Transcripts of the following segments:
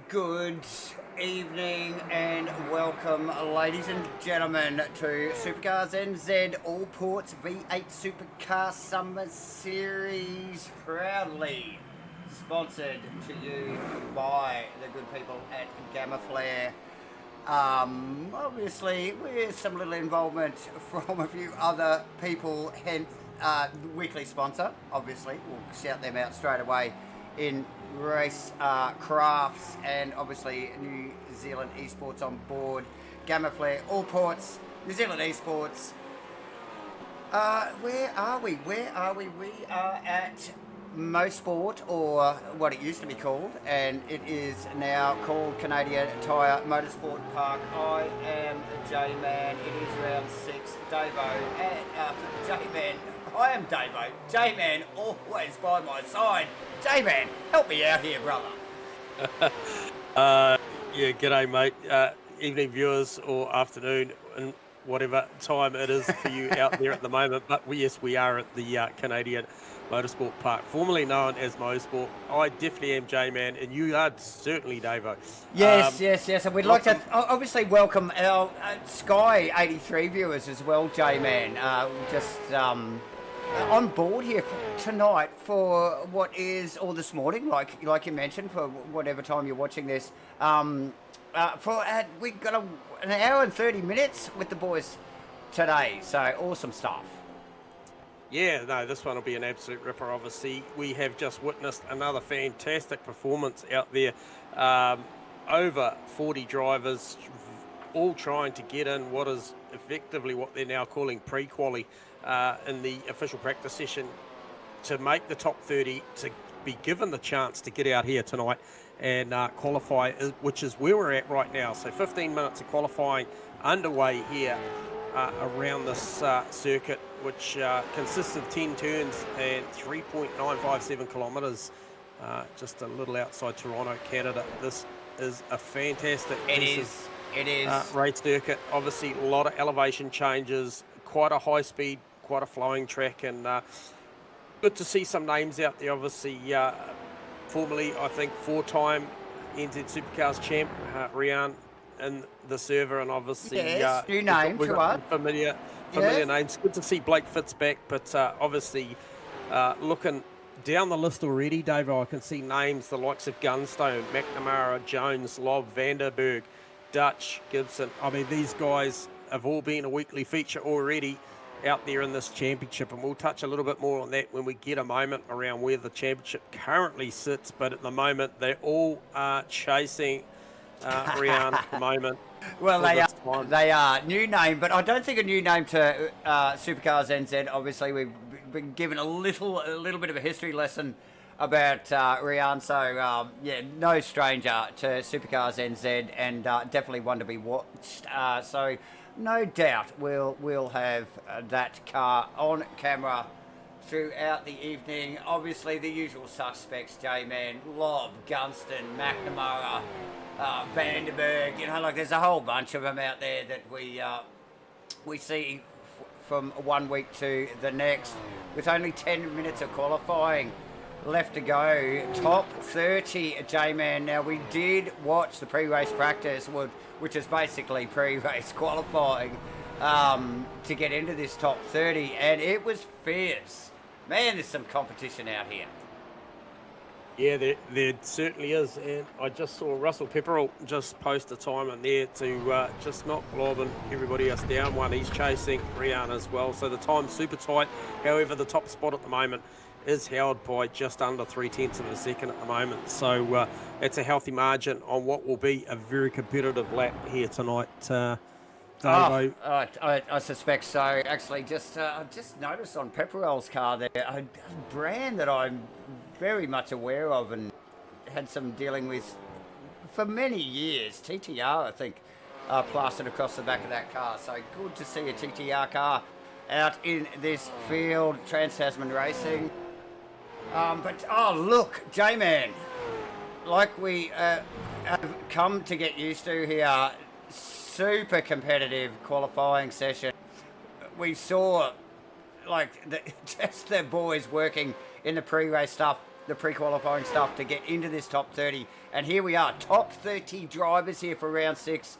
Good evening and welcome, ladies and gentlemen, to Supercars NZ Allports V8 Supercar Summer Series, proudly sponsored to you by the good people at GAMAFLARE. Obviously, with some little involvement from a few other people, hence weekly sponsor. Obviously, we'll shout them out straight away in RACECRAFTS, and obviously New Zealand Esports on board. GAMAFLARE, Allports, New Zealand Esports. Where are we? We are at Motorsport, or what it used to be called, and it is now called Canadian Tire Motorsport Park. I am J-Man. It is round 6. Davo, and J-Man. I am Davo. J-Man always by my side. J-Man, help me out here, brother. Yeah, g'day, mate. Evening viewers or afternoon, and whatever time it is for you out there at the moment. But yes, we are at the Canadian Motorsport Park, formerly known as Motorsport. I definitely am J-Man, and you are certainly Davo. Yes. And we'd like to obviously welcome our Sky 83 viewers as well, J-Man. On board here tonight for what is, or this morning, like you mentioned, for whatever time you're watching this. We've got an hour and 30 minutes with the boys today, so awesome stuff. Yeah, no, this one will be an absolute ripper. Obviously, we have just witnessed another fantastic performance out there. Over 40 drivers, all trying to get in what is effectively what they're now calling pre-quali in the official practice session to make the top 30, to be given the chance to get out here tonight and qualify, which is where we're at right now. So 15 minutes of qualifying underway here around this circuit, which consists of 10 turns and 3.957 kilometres, just a little outside Toronto, Canada. This is a fantastic race circuit. Obviously, a lot of elevation changes, quite a high speed, quite a flowing track, and good to see some names out there. Obviously, formerly, I think, 4-time NZ Supercars champ, Rian, in the server, and obviously new name we've got familiar names. Good to see Blake Fitz back, but obviously looking down the list already, Dave, I can see names the likes of Gunstone, McNamara, Jones, Lobb, Vanderberg, Dutch, Gibson. I mean, these guys have all been a weekly feature already out there in this championship, and we'll touch a little bit more on that when we get a moment around where the championship currently sits. But at the moment, they're all chasing Rian at the moment. Well, they are. New name, but I don't think a new name to Supercars NZ. Obviously, we've been given a little bit of a history lesson about Rian. So, no stranger to Supercars NZ, and definitely one to be watched. So, no doubt we'll have that car on camera throughout the evening. Obviously, the usual suspects, J-Man, Lobb, Gunston, McNamara, Vanderberg, there's a whole bunch of them out there that we see from one week to the next, with only 10 minutes of qualifying left to go. Top 30, J-Man. Now, we did watch the pre-race practice, which is basically pre-race qualifying, to get into this top 30, and it was fierce. Man, there's some competition out here. Yeah, there certainly is, and I just saw Russell Pepperell just post a time in there to just knock Lobb and everybody else down one. He's chasing Rian as well, so the time's super tight. However, the top spot at the moment is held by just under 0.3 of a second at the moment, so it's a healthy margin on what will be a very competitive lap here tonight. I suspect so. Actually, just noticed on Pepperell's car there, a brand that I'm very much aware of and had some dealing with for many years. TTR, I think, plastered across the back of that car. So good to see a TTR car out in this field. Trans-Tasman Racing. But look, J-Man, like we have come to get used to here, super competitive qualifying session. We saw just the boys working in the pre-race stuff the pre-qualifying stuff to get into this top 30. And here we are, top 30 drivers here for round 6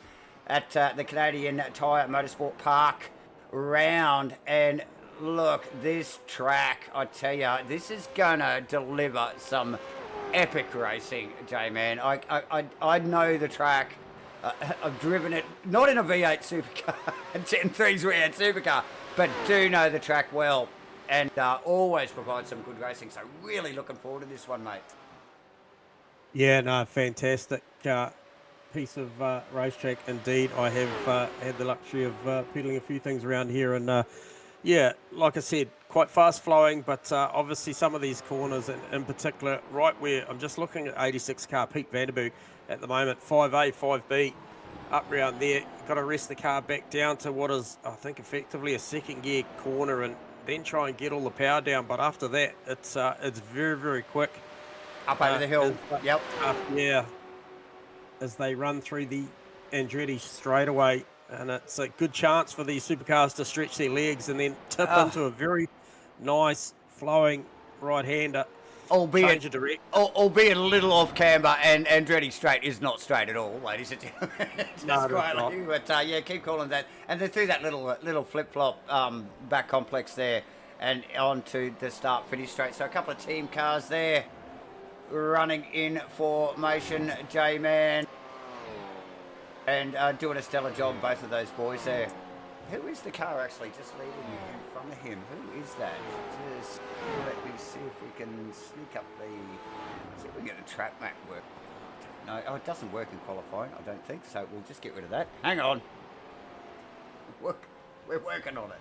at the Canadian Tire Motorsport Park round. And look, this track, I tell you, this is gonna deliver some epic racing, J-Man. I know the track. I've driven it, not in a V8 supercar, Gen 3's V8 supercar, but do know the track well, and always provide some good racing. So really looking forward to this one, mate. Yeah, no, fantastic piece of racetrack indeed. I have had the luxury of pedaling a few things around here, and yeah, like I said, quite fast flowing, but obviously some of these corners, in particular, right where I'm just looking at 86 car Pete Vanderberg at the moment, 5A, 5B, up around there. Got to rest the car back down to what is, I think, effectively a second gear corner, and then try and get all the power down. But after that, it's very, very quick. Up over the hill, yep. Yeah, as they run through the Andretti straightaway, and it's a good chance for these supercars to stretch their legs and then tip into a very nice flowing right-hander. Albeit a little off camber, and Andretti straight is not straight at all, ladies and gentlemen. Just quietly, but yeah, keep calling that. And they're through that little flip-flop back complex there, and onto the start-finish straight. So a couple of team cars there running in formation, J-Man, and doing a stellar job, both of those boys there. Who is the car actually just leading in front of him? Who is that? Just let me see if we can sneak up see if we can get a track map work. No, it doesn't work in qualifying, I don't think, so we'll just get rid of that. Hang on. We're working on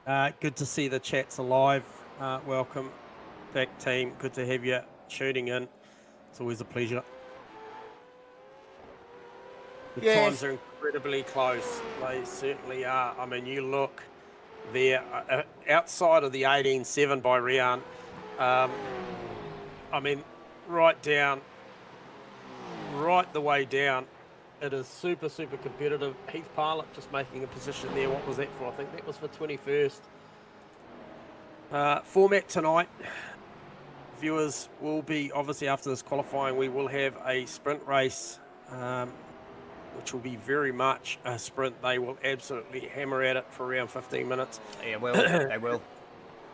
it. Good to see the chat's alive. Welcome back, team. Good to have you tuning in. It's always a pleasure. The times are incredibly close. They certainly are. I mean, you look there, outside of the 18.7 by Rian. I mean, right the way down, it is super, super competitive. Heath Parlett just making a position there. What was that for? I think that was for 21st. Format tonight. Viewers will be, obviously after this qualifying, we will have a sprint race, which will be very much a sprint. They will absolutely hammer at it for around 15 minutes. Yeah, well, they will.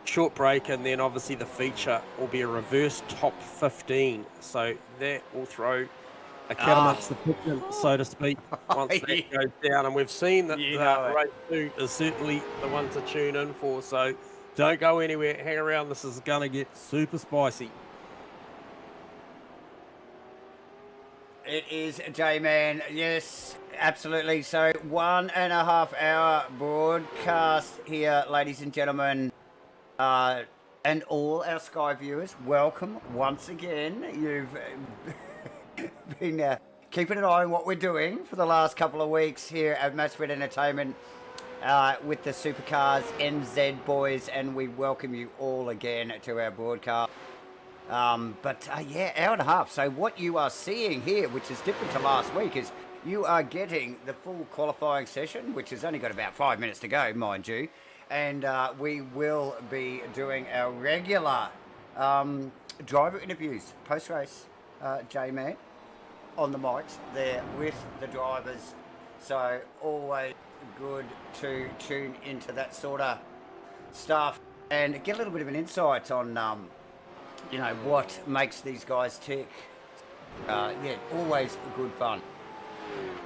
Short break, and then obviously the feature will be a reverse top 15. So that will throw a cat amongst the pigeon, so to speak, once that goes down. And we've seen that race 2 is certainly the one to tune in for. So don't go anywhere. Hang around. This is going to get super spicy. It is, J-Man. Yes, absolutely. So 1.5 hour broadcast here, ladies and gentlemen. And all our Sky viewers, welcome once again. You've been keeping an eye on what we're doing for the last couple of weeks here at MATCHFIT Entertainment with the Supercars NZ boys, and we welcome you all again to our broadcast. Yeah, hour and a half. So what you are seeing here, which is different to last week, is you are getting the full qualifying session, which has only got about 5 minutes to go, mind you. And we will be doing our regular driver interviews post-race, J-Man, on the mics there with the drivers. So always good to tune into that sort of stuff and get a little bit of an insight on you know, what makes these guys tick. Yeah, always good fun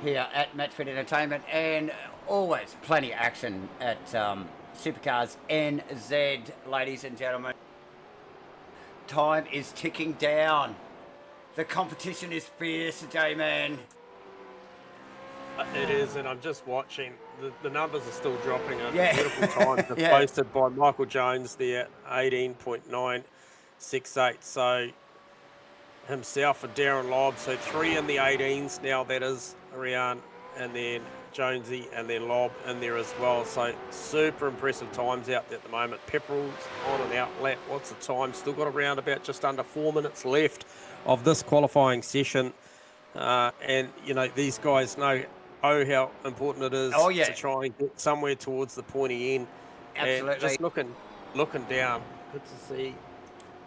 here at MATCHFIT Entertainment, and always plenty of action at Supercars NZ, ladies and gentlemen. Time is ticking down. The competition is fierce, J-Man. It is, and I'm just watching. The numbers are still dropping. Beautiful times are posted by Michael Jones there, 18.968. So himself and Darren Lobb, so 3 in the 18s now, that is, Rian, and then Jonesy, and then Lobb in there as well. So super impressive times out there at the moment. Pepperell's on an out lap. What's the time? Still got around about just under 4 minutes left of this qualifying session. And, you know, these guys know how important it is to try and get somewhere towards the pointy end. And Absolutely. just looking down, good to see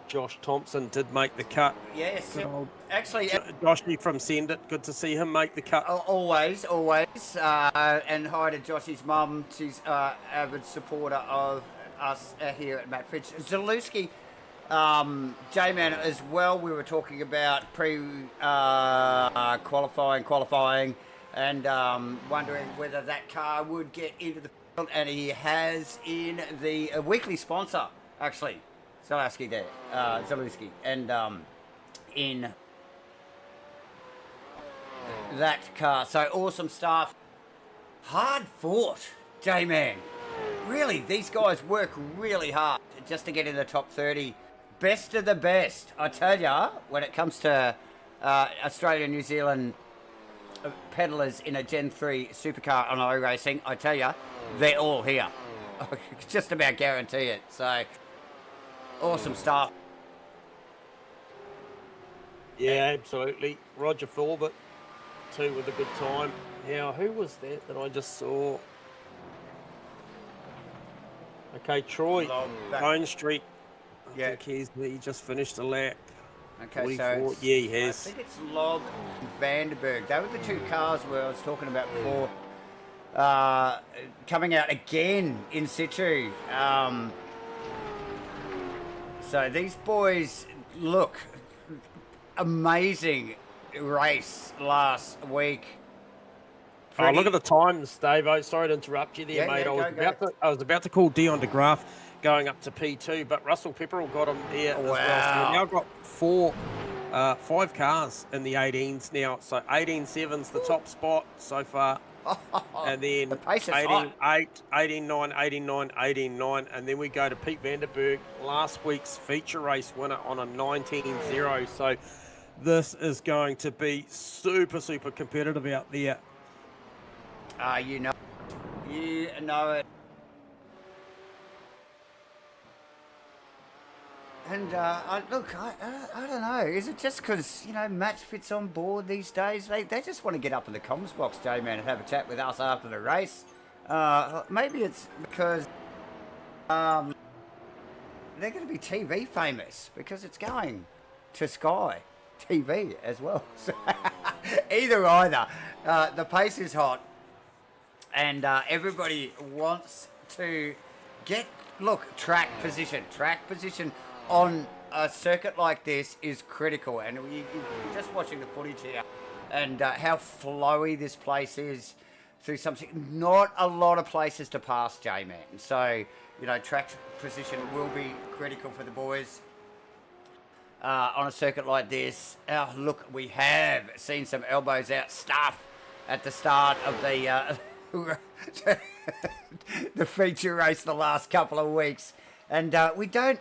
Josh Thompson did make the cut. Yes. Good old Actually, Joshy from Send It. Good to see him make the cut. always. And hi to Joshy's mum. She's avid supporter of us here at MATCHFIT. Zalewski, J-Man as well. We were talking about qualifying, and wondering whether that car would get into the field, and he has in the weekly sponsor, actually. Zalewski there, Zalewski, and in that car. So awesome stuff. Hard fought, J-Man. Really, these guys work really hard just to get in the top 30. Best of the best. I tell ya, when it comes to Australia, New Zealand pedalers in a Gen 3 supercar on iRacing, I tell ya, they're all here. I can just about guarantee it. So, awesome stuff. Yeah, absolutely. Roger Forbett, too, with a good time. Now, who was that I just saw? Okay, Troy, Bone Street. I think he just finished a lap. Okay, 44. so yeah, he has. I think it's Lob and Vandenberg. They were the two cars where I was talking about before. Coming out again in situ. So these boys look amazing race last week. Oh, look at the times, Dave. Oh, sorry to interrupt you there, mate. I was about to call Dion de Graaf going up to P2, but Russell Pepperell got him there as well. So we've now got 5 cars in the 18s now. So 18.7's the top spot so far. And then 18.8, 18.9, 18.9, 18.9. And then we go to Pete Vandenberg, last week's feature race winner on a 19.0. So this is going to be super, super competitive out there. You know it. And I don't know. Is it just because, MatchFit's on board these days? They just want to get up in the comms box, J-Man, and have a chat with us after the race. Maybe it's because they're going to be TV famous because it's going to Sky TV as well. So either. The pace is hot, and everybody wants to track position on a circuit like this is critical. And you're just watching the footage here, and how flowy this place is through something. Not a lot of places to pass, J-Man. So, track position will be critical for the boys on a circuit like this. Look, we have seen some elbows out stuff at the start of the the feature race the last couple of weeks, and we don't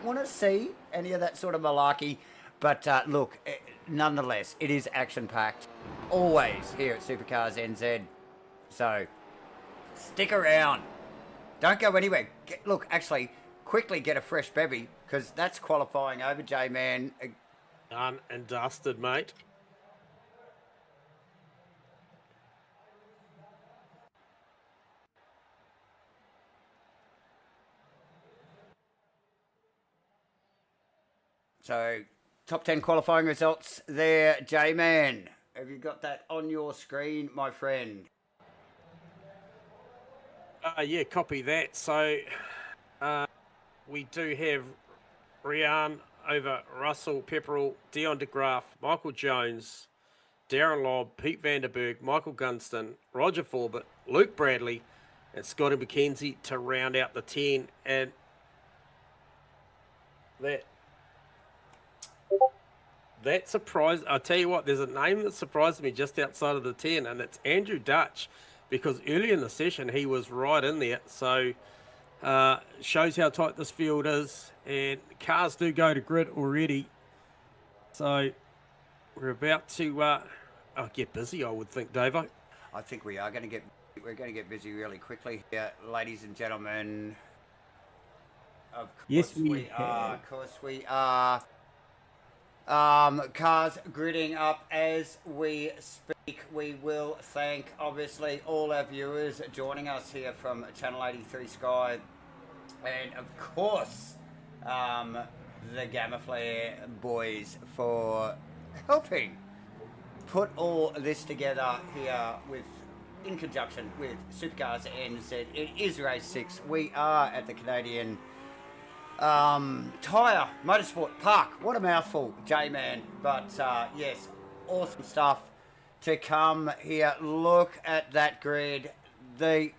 want to see any of that sort of malarkey, but look, nonetheless, it is action packed always here at Supercars NZ, so stick around, don't go anywhere. Quickly get a fresh bevy, because that's qualifying over, J-Man. Done and dusted, mate. So, top 10 qualifying results there, J-Man. Have you got that on your screen, my friend? Yeah, copy that. So, we do have Rian over Russell Pepperell, Dion de Graaf, Michael Jones, Darren Lobb, Pete Vandenberg, Michael Gunston, Roger Forbett, Luke Bradley, and Scotty McKenzie to round out the 10. And that surprised, I'll tell you what, there's a name that surprised me just outside of the 10, and it's Andrew Dutch, because early in the session he was right in there. So shows how tight this field is, and cars do go to grid already. So we're about to get busy, I would think, Davo. I think we're going to get busy really quickly here, ladies and gentlemen. Of course Yes, we are. Of course we are. Cars gridding up as we speak. We will thank, obviously, all our viewers joining us here from Channel 83 Sky. And, of course, the GAMAFLARE boys for helping put all this together here in conjunction with Supercars NZ. It is Race 6. We are at the Canadian Tyre Motorsport Park. What a mouthful, J-Man. But yes, awesome stuff to come here. Look at that grid. The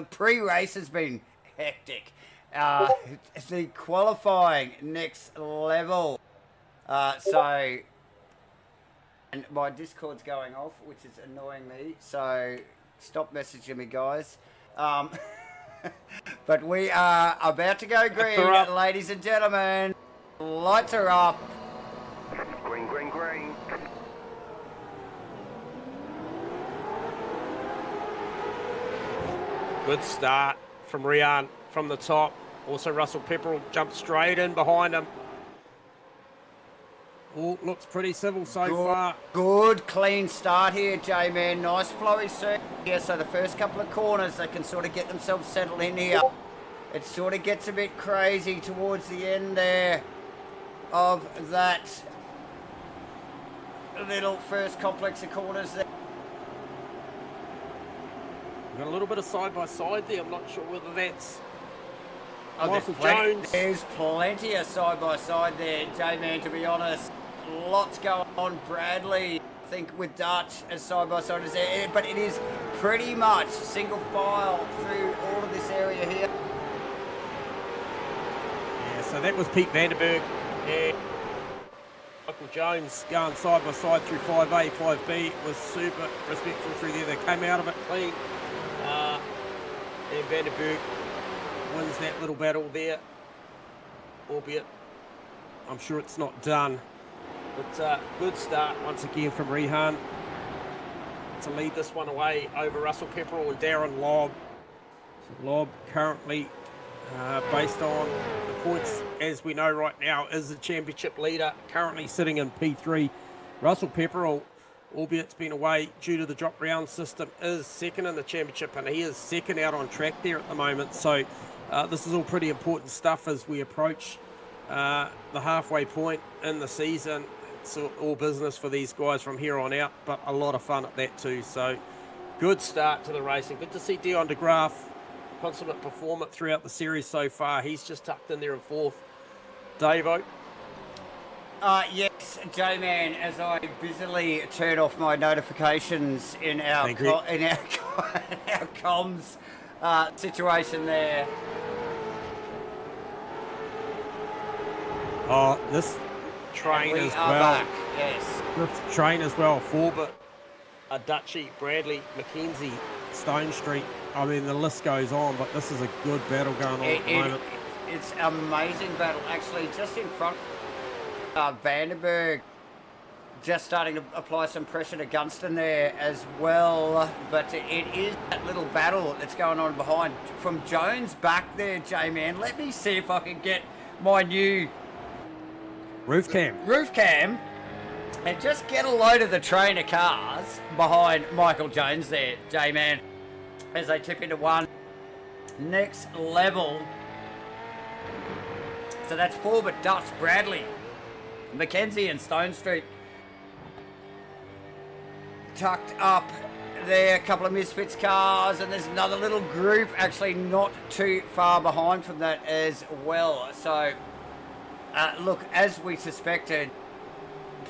pre-race has been hectic. The qualifying next level. And my Discord's going off, which is annoying me. So stop messaging me, guys. But we are about to go green, ladies and gentlemen. Lights are up. Green, green, green. Good start from Rian from the top. Also, Russell Pepperell jumped straight in behind him. Oh, looks pretty civil so far. Good, clean start here, J-Man. Nice flowy circuit here. So the first couple of corners, they can sort of get themselves settled in here. It sort of gets a bit crazy towards the end there of that little first complex of corners there. We've got a little bit of side-by-side there. I'm not sure whether that's Michael Jones. There's plenty of side-by-side there, J-Man, to be honest. Lots going on. Bradley, I think, with Dutch as side-by-side as there. But it is pretty much single file through all of this area here. Yeah, so that was Pete Vandenberg. Yeah. Michael Jones going side-by-side through 5A, 5B. It was super respectful through there. They came out of it clean. And Vandenberg wins that little battle there, albeit I'm sure it's not done. But good start once again from Rehan to lead this one away over Russell Pepperell and Darren Lobb. So Lobb currently, based on the points as we know right now, is the championship leader, currently sitting in P3. Russell Pepperell, albeit it's been away due to the drop round system, is second in the championship, and he is second out on track there at the moment. So this is all pretty important stuff as we approach the halfway point in the season. It's all business for these guys from here on out, but a lot of fun at that too. So good start to the racing. Good to see Dion de Graaf, consummate performer throughout the series so far. He's just tucked in there in fourth. Davo. Yes, J-Man, as I busily turn off my notifications in our comms situation there. Oh, this train as well. Back. Yes. This train as well. Forbit, Dutchy, Bradley, Mackenzie, Stone Street. I mean, the list goes on, but this is a good battle going on at the moment. It's an amazing battle, actually, just in front. Vandenberg just starting to apply some pressure to Gunston there as well, but it is that little battle that's going on behind. From Jones back there, J-Man, let me see if I can get my new roof cam and just get a load of the train of cars behind Michael Jones there, J-Man, as they tip into one. Next level. So that's Forbit, Dutch, Bradley, Mackenzie and Stone Street tucked up there. A couple of Misfits cars, and there's another little group actually not too far behind from that as well. So look, as we suspected,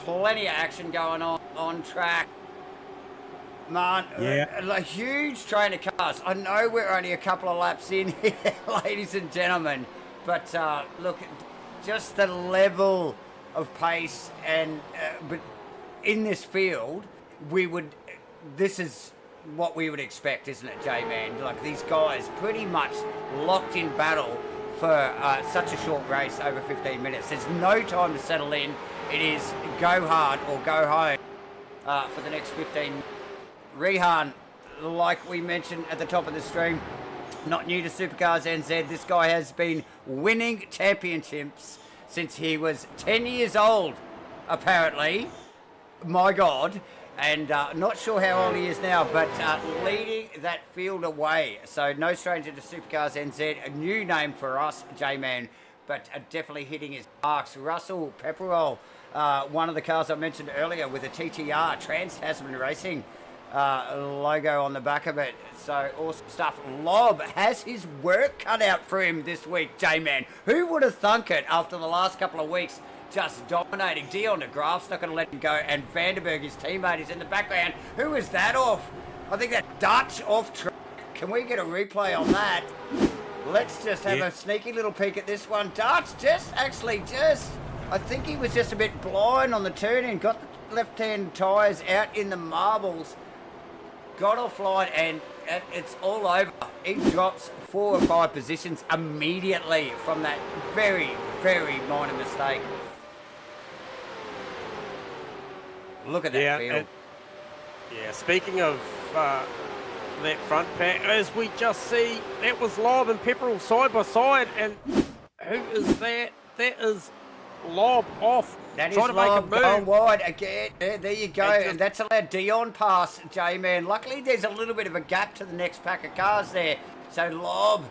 plenty of action going on track. Man, a huge train of cars. I know we're only a couple of laps in here, ladies and gentlemen, but look, just the level of pace and but in this field, this is what we would expect, isn't it, J-Man? Like, these guys pretty much locked in battle for such a short race, over 15 minutes. There's no time to settle in. It is go hard or go home for the next 15. Rehan, like we mentioned at the top of the stream, not new to Supercars NZ. This guy has been winning championships since he was 10 years old. apparently. My God. And not sure how old he is now, but leading that field away. So no stranger to Supercars NZ, a new name for us, J-Man, but definitely hitting his marks. Russell Pepperell, one of the cars I mentioned earlier with a TTR, Trans-Tasman Racing logo on the back of it. So awesome stuff. Lob has his work cut out for him this week, J-Man. Who would have thunk it after the last couple of weeks? Just dominating. Dion de Graaf's not going to let him go, and Vandenberg, his teammate, is in the background. Who is that off? I think that Dutch off track. Can we get a replay on that? Let's just have a sneaky little peek at this one. Dutch I think he was just a bit blind on the turn in, got the left-hand tyres out in the marbles, got offline, and it's all over. He drops 4 or 5 positions immediately from that very, very minor mistake. Look at that field. Speaking of that front pack, as we just see, that was Lob and Pepperell side by side, and who is that? That is Lob off. That is trying to make a Lob move. going wide again. There you go, and that's allowed Dion pass, J-Man. Luckily, there's a little bit of a gap to the next pack of cars there. So Lob,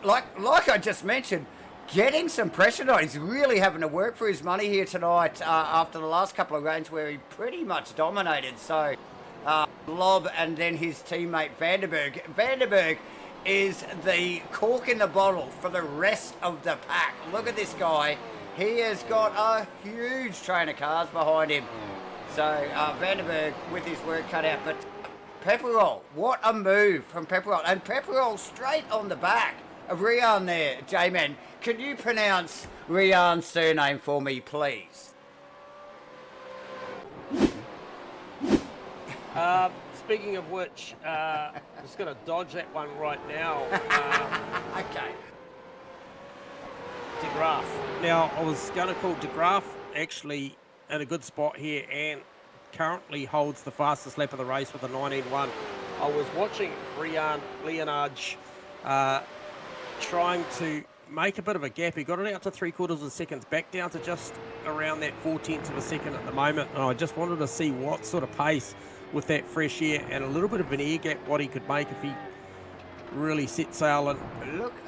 like I just mentioned, getting some pressure on. He's really having to work for his money here tonight after the last couple of rounds where he pretty much dominated. So Lob and then his teammate Vandenberg. Vandenberg is the cork in the bottle for the rest of the pack. Look at this guy. He has got a huge train of cars behind him. So Vandenberg with his work cut out. But Pepperell, what a move from Pepperell. And Pepperell straight on the back of Rian there, J-Man. Can you pronounce Rian's surname for me, please? Speaking of which, I'm just going to dodge that one right now. Okay. De Graaf. Now, I was going to call De Graaf actually in a good spot here and currently holds the fastest lap of the race with a 19.1. I was watching Rian Leonards trying to make a bit of a gap. He got it out to 3/4 of a second, back down to just around that 0.4 of a second at the moment. And I just wanted to see what sort of pace with that fresh air and a little bit of an air gap, what he could make if he really set sail and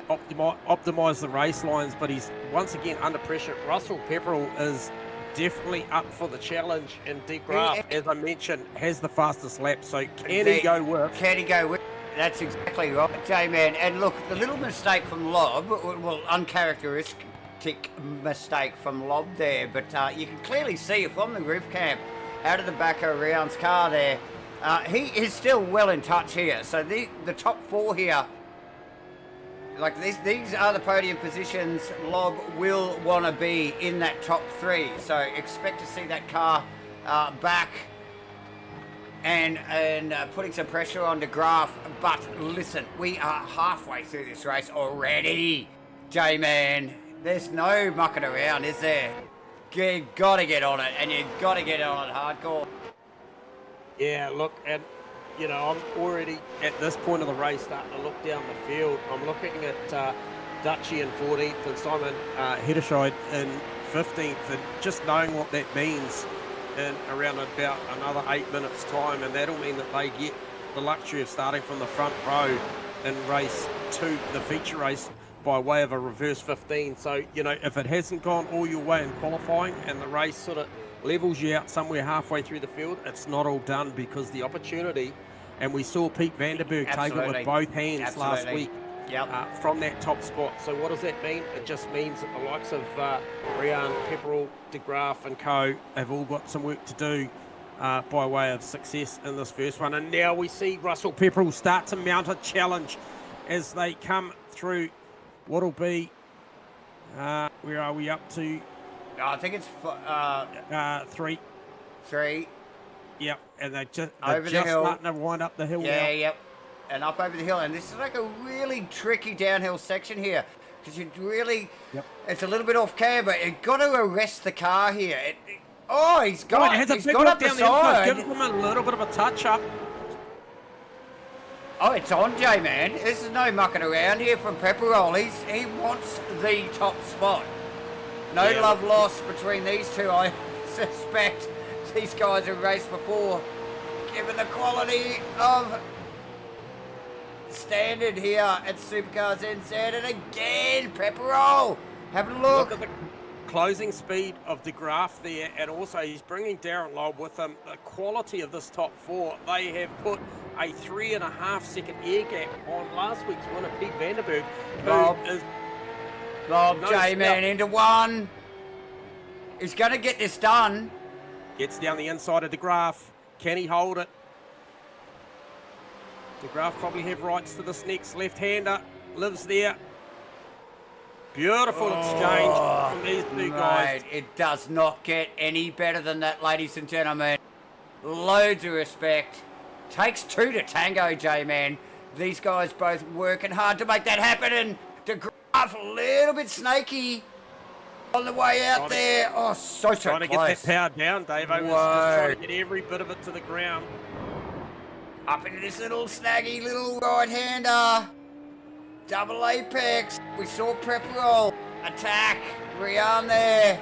optimise the race lines. But he's once again under pressure. Russell Pepperell is definitely up for the challenge, and De Graaf, as I mentioned, has the fastest lap. So can he go with? That's exactly right, J-Man. And look, the little mistake from Lob, well, uncharacteristic mistake from Lob there, but you can clearly see from the roof cam out of the back of Rian's car there, he is still well in touch here. So the top 4 here, like these are the podium positions. Lob will want to be in that top 3. So expect to see that car back and putting some pressure on De Graaf. But listen, we are halfway through this race already, J-Man. There's no mucking around, is there? You got to get on it, and you got to get on it hardcore. Yeah, look, and you know, I'm already at this point of the race starting to look down the field. I'm looking at Dutchie in 14th and Simon Hederscheid in 15th, and just knowing what that means in around about another 8 minutes time, and that'll mean that they get the luxury of starting from the front row in race 2, the feature race, by way of a reverse 15. So, you know, if it hasn't gone all your way in qualifying and the race sort of levels you out somewhere halfway through the field, it's not all done, because the opportunity, and we saw Pete Vandenberg take it with both hands last week from that top spot. So what does that mean? It just means that the likes of Rian, Pepperell, De Graaf and co have all got some work to do by way of success in this first one. And now we see Russell Pepperell start to mount a challenge as they come through what'll be, where are we up to? I think it's 3. 3. Yep, and they're just hill. starting to wind up the hill now. Yep. And up over the hill. And this is like a really tricky downhill section here, because you really, it's a little bit off cam, but you've got to arrest the car here. He's got up the side. Give him a little bit of a touch up. Oh, it's on, J-Man. This is no mucking around here from Pepperell. He wants the top spot. No love lost between these two. suspect these guys have raced before, given the quality of standard here at Supercars NZ. And again, Pepperell, have a look. Look at the closing speed of De Graaf there, and also he's bringing Darren Loeb with him. The quality of this top four, they have put a 3.5 second air gap on last week's winner, Pete Vandenberg, Lob J-Man into one. He's going to get this done. Gets down the inside of De Graaf. Can he hold it? De Graaf probably have rights to this next left-hander. Lives there. Beautiful exchange from these two guys. It does not get any better than that, ladies and gentlemen. Loads of respect. Takes two to tango, J-Man. These guys both working hard to make that happen, and De Graaf a little bit snaky on the way out there. Oh, so Trying to close. get that power down, Dave. I was just trying to get every bit of it to the ground. Up into this little snaggy little right-hander. Double apex. We saw Pepperell attack Rian there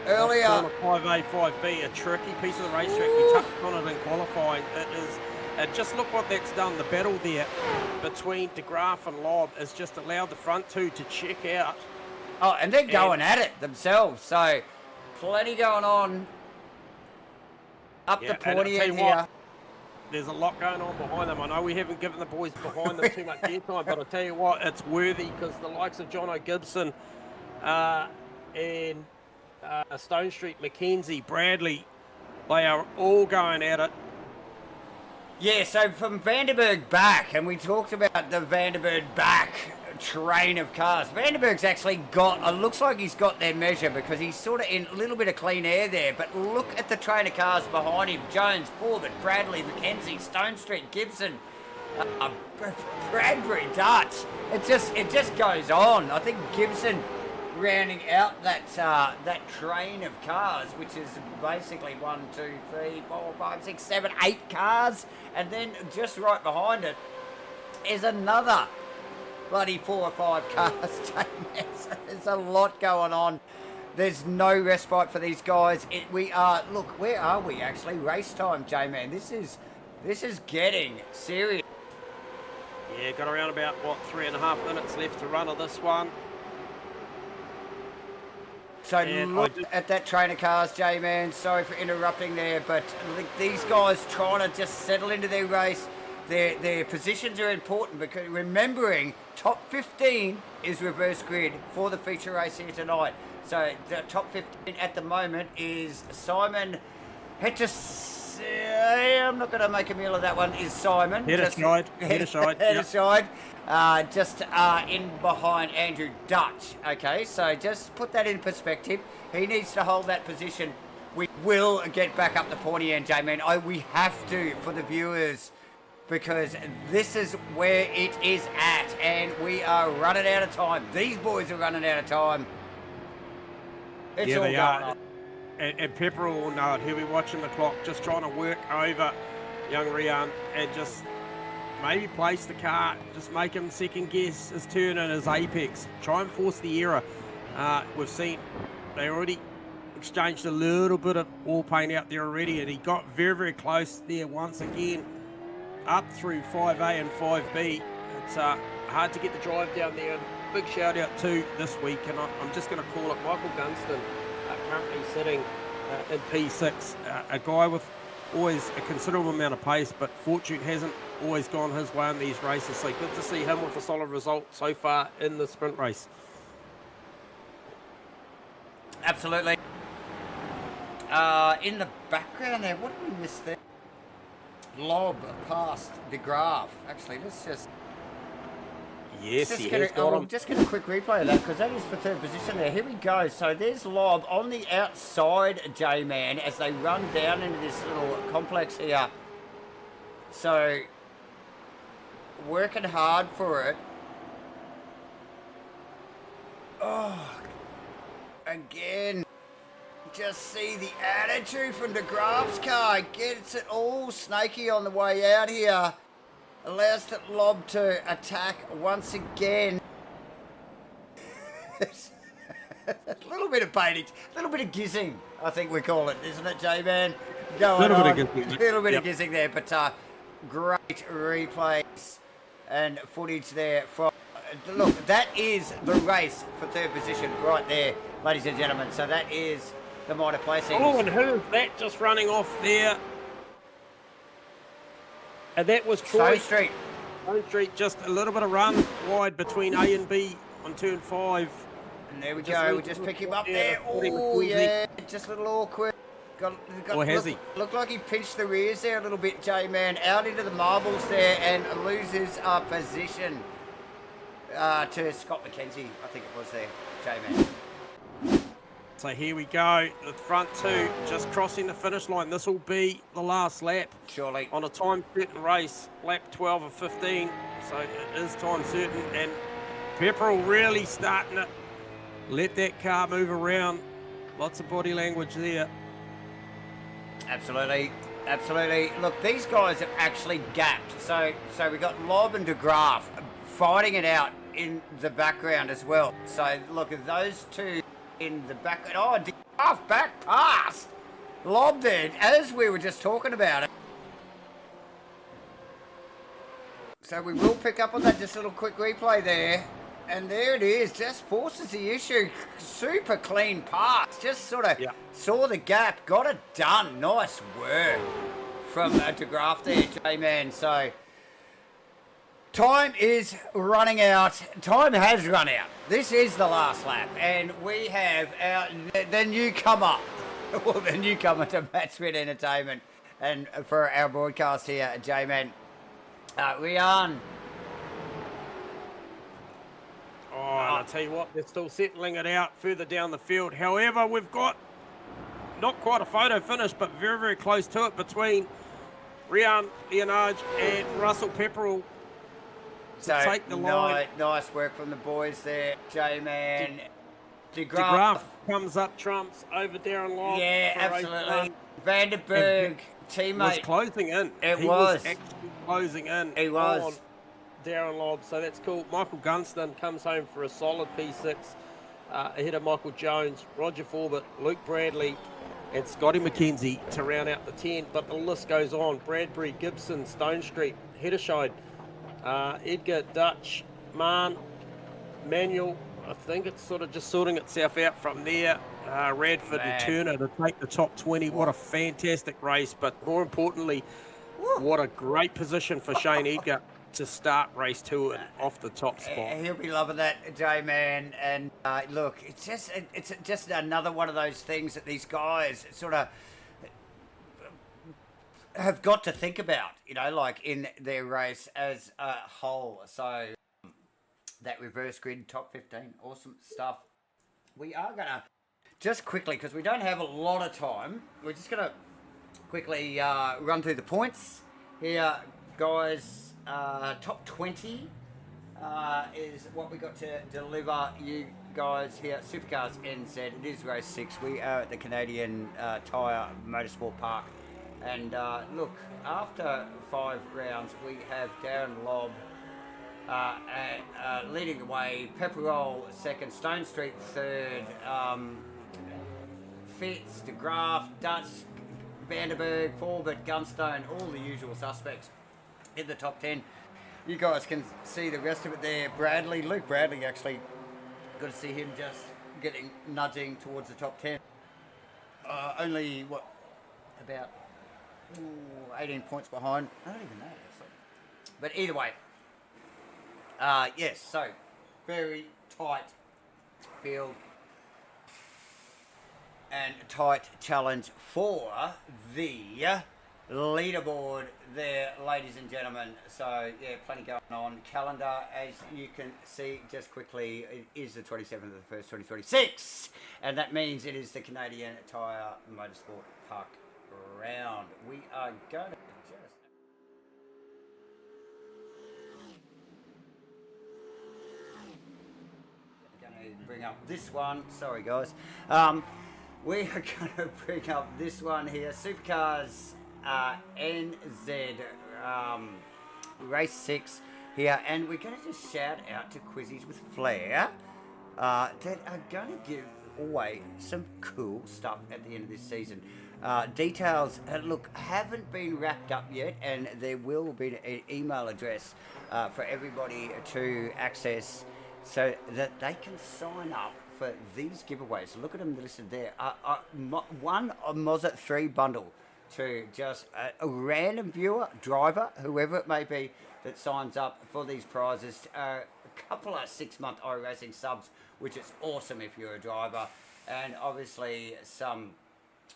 earlier. On a 5A, 5B, a tricky piece of the racetrack. We touched on it in qualifying. It is, and just look what that's done. The battle there between De Graaf and Loeb has just allowed the front two to check out. Oh, and they're going at it themselves. So, plenty going on up the pointy end here. There's a lot going on behind them. I know we haven't given the boys behind them too much airtime, but I'll tell you what, it's worthy because the likes of Jono Gibson and Stone Street, McKenzie, Bradley, they are all going at it. Yeah, so from Vandenberg back, and we talked about the Vandenberg back train of cars. Vandenberg's actually got, looks like he's got their measure because he's sort of in a little bit of clean air there, but look at the train of cars behind him. Jones, Forbert, Bradley, McKenzie, Stone Street, Gibson, Bradbury, Dutch. It just goes on. I think Gibson rounding out that train of cars, which is basically 1, 2, 3, 4, 5, 6, 7, 8 cars, and then just right behind it is another bloody 4 or 5 cars. There's a lot going on. There's no respite for these guys. We are, look, where are we actually? Race time, J-Man. This is getting serious. Yeah, got around about, what, 3.5 minutes left to run of this one. So look at that train of cars, J-Man. Sorry for interrupting there, but these guys trying to just settle into their race. Their positions are important because remembering top 15 is reverse grid for the feature race here tonight. So the top 15 at the moment is Simon Hettis. I'm not going to make a meal of that one. Is Simon head aside? Just in behind Andrew Dutch. Okay, so just put that in perspective. He needs to hold that position. We will get back up the pointy end, J-Man. We have to for the viewers, because this is where it is at, and we are running out of time. These boys are running out of time. It's all they going are. on. And Pepperell will know it. He'll be watching the clock, just trying to work over young Rian and just maybe place the car, just make him second guess his turn and his apex. Try and force the error. We've seen they already exchanged a little bit of wall paint out there already, and he got very, very close there once again. Up through 5A and 5B. It's hard to get the drive down there. And big shout out to this week, and I'm just going to call it Michael Gunston, currently sitting in P6. A guy with always a considerable amount of pace, but fortune hasn't always gone his way in these races. So good to see him with a solid result so far in the sprint race. Absolutely. In the background there, what did we miss there? Lob past De Graaf. Actually, let's just... Yes, just he get has got him. just get a quick replay of that, because that is for third position there. Here we go. So there's Lob on the outside, J-Man, as they run down into this little complex here. So, working hard for it. Oh, again. Just see the attitude from De Graaf's car. Gets it all snaky on the way out here. Allows the Lob to attack once again. A little bit of painting, a little bit of gizzing, I think we call it, isn't it, J-Man? Going Little on. bit of gizzing. A little bit Yep. of gizzing there, but great replays and footage there from... Look, that is the race for third position right there, ladies and gentlemen. So that is the minor placings. Oh, and who's that just running off there? And that was Troy. Stone Street. Stone Street, just a little bit of run wide between A and B on turn 5. And there we Just go. a We just little pick him bit up there, there. Woody Oh, McKenzie. yeah. Just a little awkward. Or has he? Looked like he pinched the rears there a little bit, J-Man. Out into the marbles there and loses position to Scott McKenzie, I think it was there, J-Man. So here we go, the front two just crossing the finish line. This will be the last lap Surely. on a time certain race, lap 12 of 15. So it is time certain, and Pepperell really starting it. Let that car move around. Lots of body language there. Absolutely. Absolutely. Look, these guys have actually gapped. So we got Lob and De Graaf fighting it out in the background as well. So look at those two in the back. Oh, De Graaf back past Lob there, as we were just talking about it. So we will pick up on that, just a little quick replay there. And there it is, just forces the issue. Super clean pass, just sort of saw the gap, got it done. Nice work from De Graaf there, J-Man. So time is running out. Time has run out. This is the last lap, and we have the newcomer. Well, the newcomer to MATCHFIT Entertainment, and for our broadcast here, J-Man, Rian. Oh, and I'll tell you what, they're still settling it out further down the field. However, we've got not quite a photo finish, but very, very close to it between Rian Leonage and Russell Pepperell. So take the line. Nice work from the boys there, J-Man. De De Graaf. Graaf comes up trumps over Darren Long. Yeah, for race absolutely. one. Vanderberg, Was teammate. closing in. It was. Actually closing in. He was. On Darren Lobb, so that's cool. Michael Gunston comes home for a solid P6 ahead of Michael Jones, Roger Forbett, Luke Bradley, and Scotty McKenzie to round out the 10. But the list goes on. Bradbury, Gibson, Stone Street, Heddershide, Edgar, Dutch, Mann, Manuel. I think it's sort of just sorting itself out from there. Radford and Turner to take the top 20. What a fantastic race, but more importantly, what a great position for Shane Edgar to start race 2 and off the top spot. He'll be loving that, J-Man. And look, it's just another one of those things that these guys sort of have got to think about, you know, like in their race as a whole. So that reverse grid top 15, awesome stuff. We are going to just quickly, because we don't have a lot of time, we're just going to quickly run through the points here, guys. Top 20 is what we got to deliver you guys here. Supercars NZ, it is race 6. We are at the Canadian Tire Motorsport Park. And look, after 5 rounds, we have Darren Lobb leading the way, Pepperell second, Stone Street third, Fitz, De Graaf, Dutch, Vanderberg, Forbett, Gunstone, all the usual suspects in the top 10. You guys can see the rest of it there. Bradley, Luke Bradley, actually, got to see him just nudging towards the top 10. Only, what, about 18 points behind. I don't even know, actually. But either way, yes, so very tight field and tight challenge for the leaderboard there, ladies and gentlemen. So yeah, plenty going on. Calendar, as you can see just quickly, it is the 27th of the 1st, 2026, and that means it is the Canadian Tire Motorsport Park round. We are going to bring up this one. Sorry, guys. We are going to bring up this one here. Supercars NZ race 6 here, and we're going to just shout out to Quizzies with Flair that are going to give always some cool stuff at the end of this season. Details, look, haven't been wrapped up yet, and there will be an email address for everybody to access so that they can sign up for these giveaways. Look at them listed there. One Mozart 3 bundle to just a random viewer, driver, whoever it may be, that signs up for these prizes. A couple of 6-month iRacing subs, which is awesome if you're a driver, and obviously some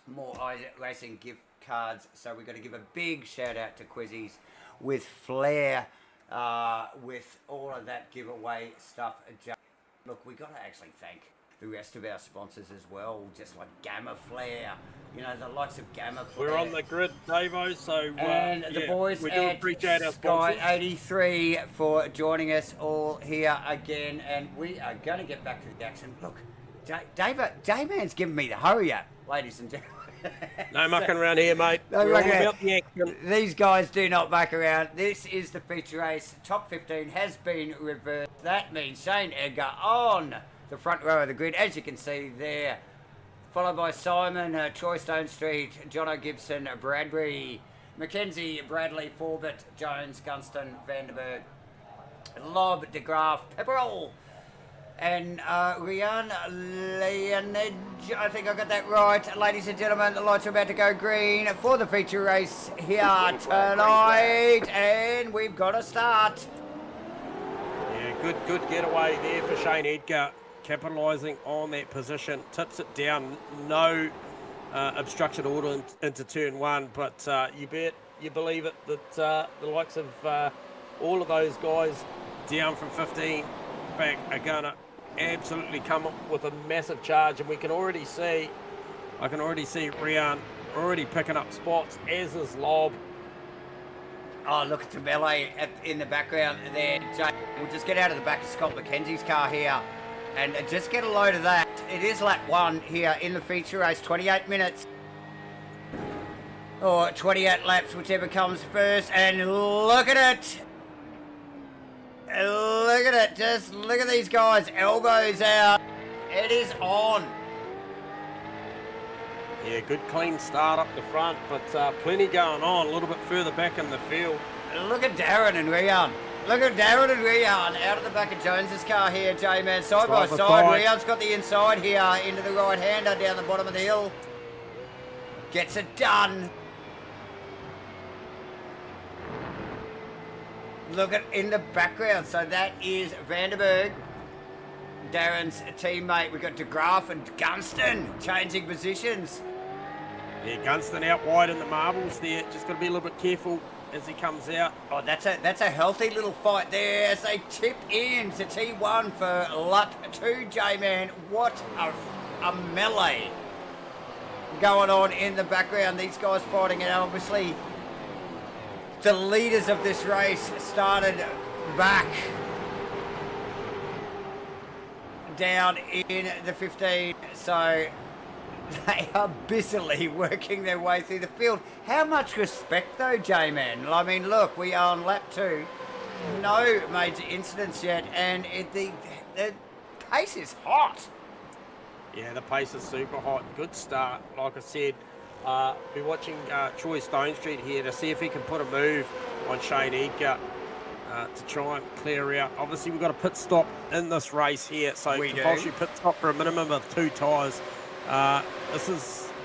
more iRacing gift cards. So we're going to give a big shout out to Quizzies with Flair, with all of that giveaway stuff. Look, we got to actually thank the rest of our sponsors as well, just like GAMAFLARE, you know, the likes of GAMAFLARE. We're on the grid, Davo, so and the boys we do appreciate our sponsors. Sky 83 for joining us all here again, and we are going to get back to the action. Look, J-Man's giving me the hurry up, ladies and gentlemen. No mucking around here, mate. No We're all mucking about the action. These guys do not muck around. This is the feature race. Top 15 has been reversed. That means Shane Edgar on the front row of the grid, as you can see there, followed by Simon, Troy Stone Street, Jono Gibson, Bradbury, Mackenzie, Bradley, Forbett, Jones, Gunston, Vanderberg, Lob, DeGraaf, Pepperell, and Rian Leonage. I think I got that right. Ladies and gentlemen, the lights are about to go green for the feature race here tonight, and we've got to start. Yeah, good getaway there for Shane Edgar, capitalising on that position. Tips it down, no obstruction order into turn 1, but you believe it that the likes of all of those guys down from 15 back are gonna absolutely come up with a massive charge, and I can already see Rian already picking up spots, as is Lob. Oh, look at Tabele in the background there, Jay. We'll just get out of the back of Scott McKenzie's car here and just get a load of that. It is lap 1 here in the feature race, 28 minutes. Or 28 laps, whichever comes first, and look at it. Look at it, just look at these guys, elbows out. It is on. Yeah, good clean start up the front, but plenty going on a little bit further back in the field. Look at Darren and Rian. Look at Darren and Rian out of the back of Jones's car here, J-Man, side by side. Rian's got the inside here into the right-hander down the bottom of the hill. Gets it done. Look at in the background. So that is Vanderberg, Darren's teammate. We've got DeGraaf and Gunston changing positions. Yeah, Gunston out wide in the marbles there. Just got to be a little bit careful as he comes out. Oh, that's a healthy little fight there as they tip in to T1 for lap 2, J-Man. What a melee going on in the background. These guys fighting, and obviously the leaders of this race started back down in the 15, so they are busily working their way through the field. How much respect though, J-Man? I mean, look, we are on lap 2, no major incidents yet, and the pace is hot. Yeah, the pace is super hot. Good start. Like I said, be watching Troy Stone Street here to see if he can put a move on Shane Edgar to try and clear out. Obviously, we've got a pit stop in this race here, so compulsory pit stop for a minimum of 2 tyres.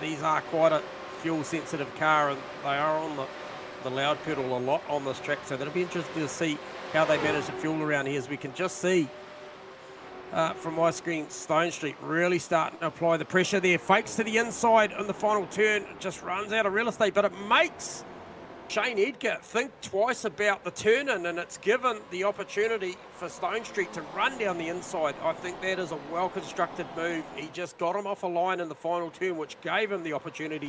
These are quite a fuel-sensitive car, and they are on the loud pedal a lot on this track, so that'll be interesting to see how they manage the fuel around here. As we can just see from my screen, Stone Street really starting to apply the pressure there. Fakes to the inside on the final turn, just runs out of real estate, but it makes Shane Edgar think twice about the turn-in, and it's given the opportunity for Stone Street to run down the inside. I think that is a well-constructed move. He just got him off a line in the final turn, which gave him the opportunity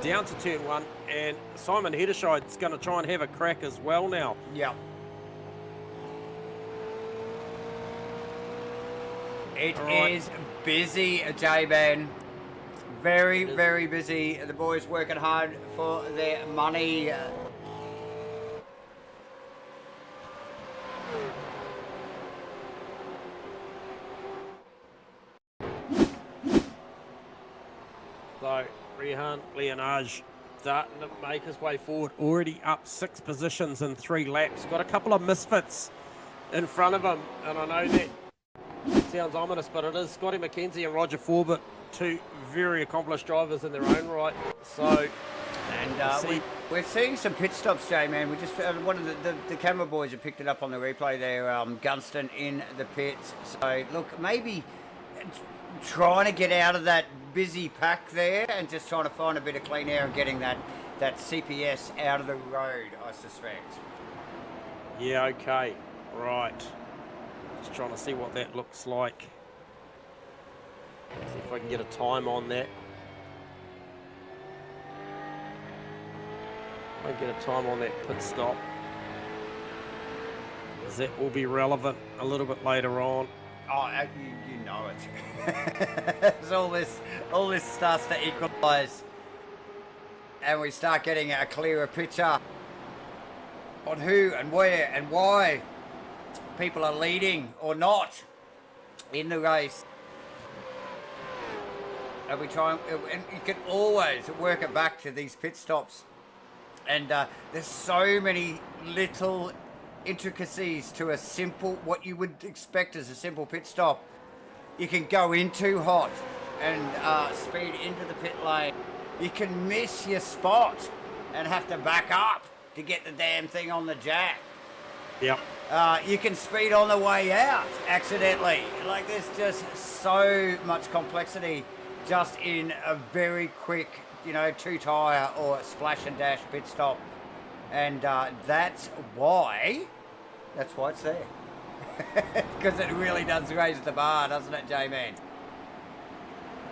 down to turn 1, and Simon Hederscheid's going to try and have a crack as well now. Yeah. It is busy, J-Man. Very, very busy. The boys working hard for their money. So Rehan Leonage starting to make his way forward, already up 6 positions in 3 laps. Got a couple of misfits in front of him, and I know that sounds ominous, but it is Scotty McKenzie and Roger Forbett, 2 very accomplished drivers in their own right. So, and we're seeing some pit stops, J-Man. We just one of the camera boys have picked it up on the replay there. Gunston in the pits. So look, maybe trying to get out of that busy pack there and just trying to find a bit of clean air and getting that CPS out of the road, I suspect. yeah, okay, right. Just trying to see what that looks like. See if I can get a time on that. I can get a time on that pit stop, as that will be relevant a little bit later on. Oh, you know it. As all this starts to equalise, and we start getting a clearer picture on who and where and why people are leading or not in the race. And we try and you can always work it back to these pit stops. And there's so many little intricacies to a simple, what you would expect as a simple pit stop. You can go in too hot and speed into the pit lane. You can miss your spot and have to back up to get the damn thing on the jack. Yep. You can speed on the way out accidentally. Like, there's just so much complexity just in a very quick, 2-tyre or splash and dash pit stop. And that's why it's there. Because it really does raise the bar, doesn't it, J-Man?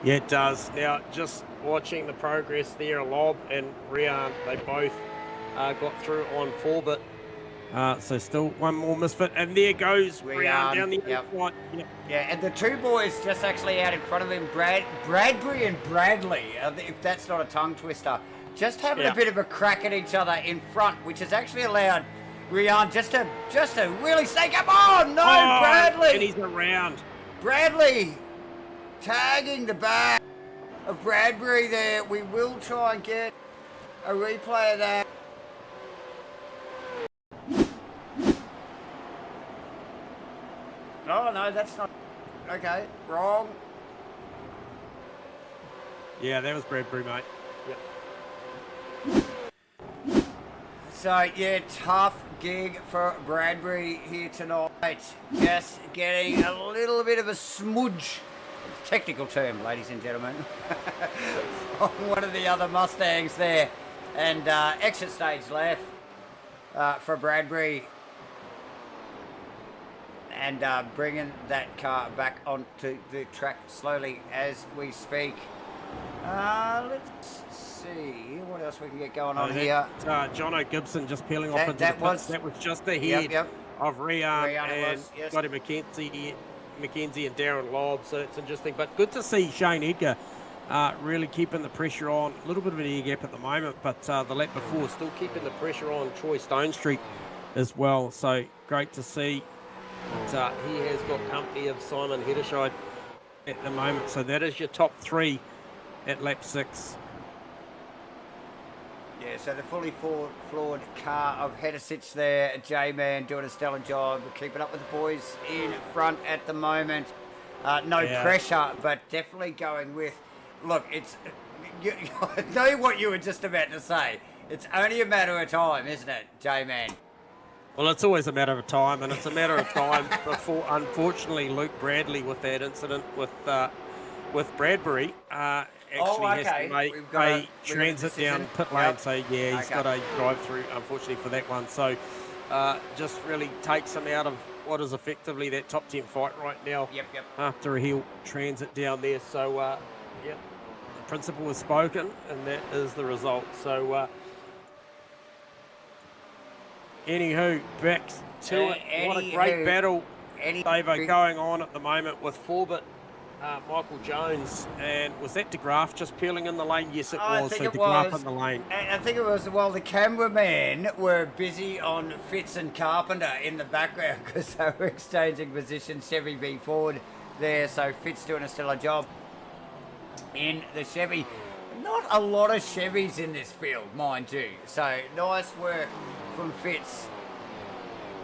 Yeah, it does. Now, just watching the progress there, Lob and Rian, they both got through on Forbett. So still one more misfit, and there goes Rian down the inside. Yep. Yeah, and the 2 boys just actually out in front of him, Bradbury and Bradley, if that's not a tongue twister, just having a bit of a crack at each other in front, which has actually allowed Rian just to really say, come on, no, Bradley! And he's around. Bradley tagging the back of Bradbury there. We will try and get a replay of that. Oh, no, that's not... Okay, wrong. Yeah, that was Bradbury, mate. Yep. So, yeah, tough gig for Bradbury here tonight. Just getting a little bit of a smudge, technical term, ladies and gentlemen, from one of the other Mustangs there. And exit stage left for Bradbury. And bringing that car back onto the track slowly as we speak. Let's see what else we can get going on here. Jono Gibson just peeling off into the pits. That was just ahead of Rian and Scotty McKenzie and Darren Lobb. So it's interesting. But good to see Shane Edgar really keeping the pressure on. A little bit of an air gap at the moment, but the lap before still keeping the pressure on Troy Stone Street as well. So great to see. But, he has got company of Simon Hederscheid at the moment. So that is your top 3 at lap 6. Yeah, so the fully floored car of Hedesich there, J-Man doing a stellar job, keeping up with the boys in front at the moment. No pressure, but definitely going with... Look, it's... I know what you were just about to say. It's only a matter of time, isn't it, J-Man? Well, it's always a matter of time, and it's a matter of time before, unfortunately, Luke Bradley with that incident with Bradbury actually has to make a transit down pit lane. So, yeah, he's got a drive-through, unfortunately, for that one. So, just really takes him out of what is effectively that top 10 fight right now after a heel transit down there. So, the principle was spoken, and that is the result. So, anywho, back to it. What a great battle, Davo, going on at the moment with Forbett, Michael Jones, and was that DeGraff just peeling in the lane? Yes, it was. So DeGraff in the lane. I think it was, well, the cameramen were busy on Fitz and Carpenter in the background because they were exchanging positions, Chevy v Ford there, so Fitz doing a stellar job in the Chevy. not a lot of Chevys in this field, mind you. So nice work from Fitz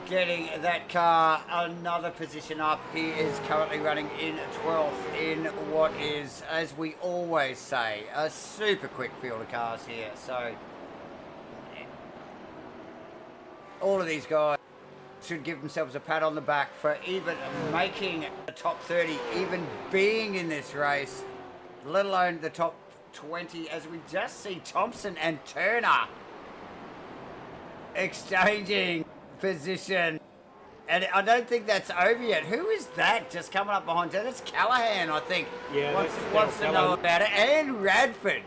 getting that car another position up. He is currently running in 12th in what is, as we always say, a super quick field of cars here. So all of these guys should give themselves a pat on the back for even making the top 30, even being in this race, let alone the top 20, as we just see Thompson and Turner exchanging position. And I don't think that's over yet. Who is that just coming up behind you? That's Callahan, I think. Yeah, wants to know about it. And Radford.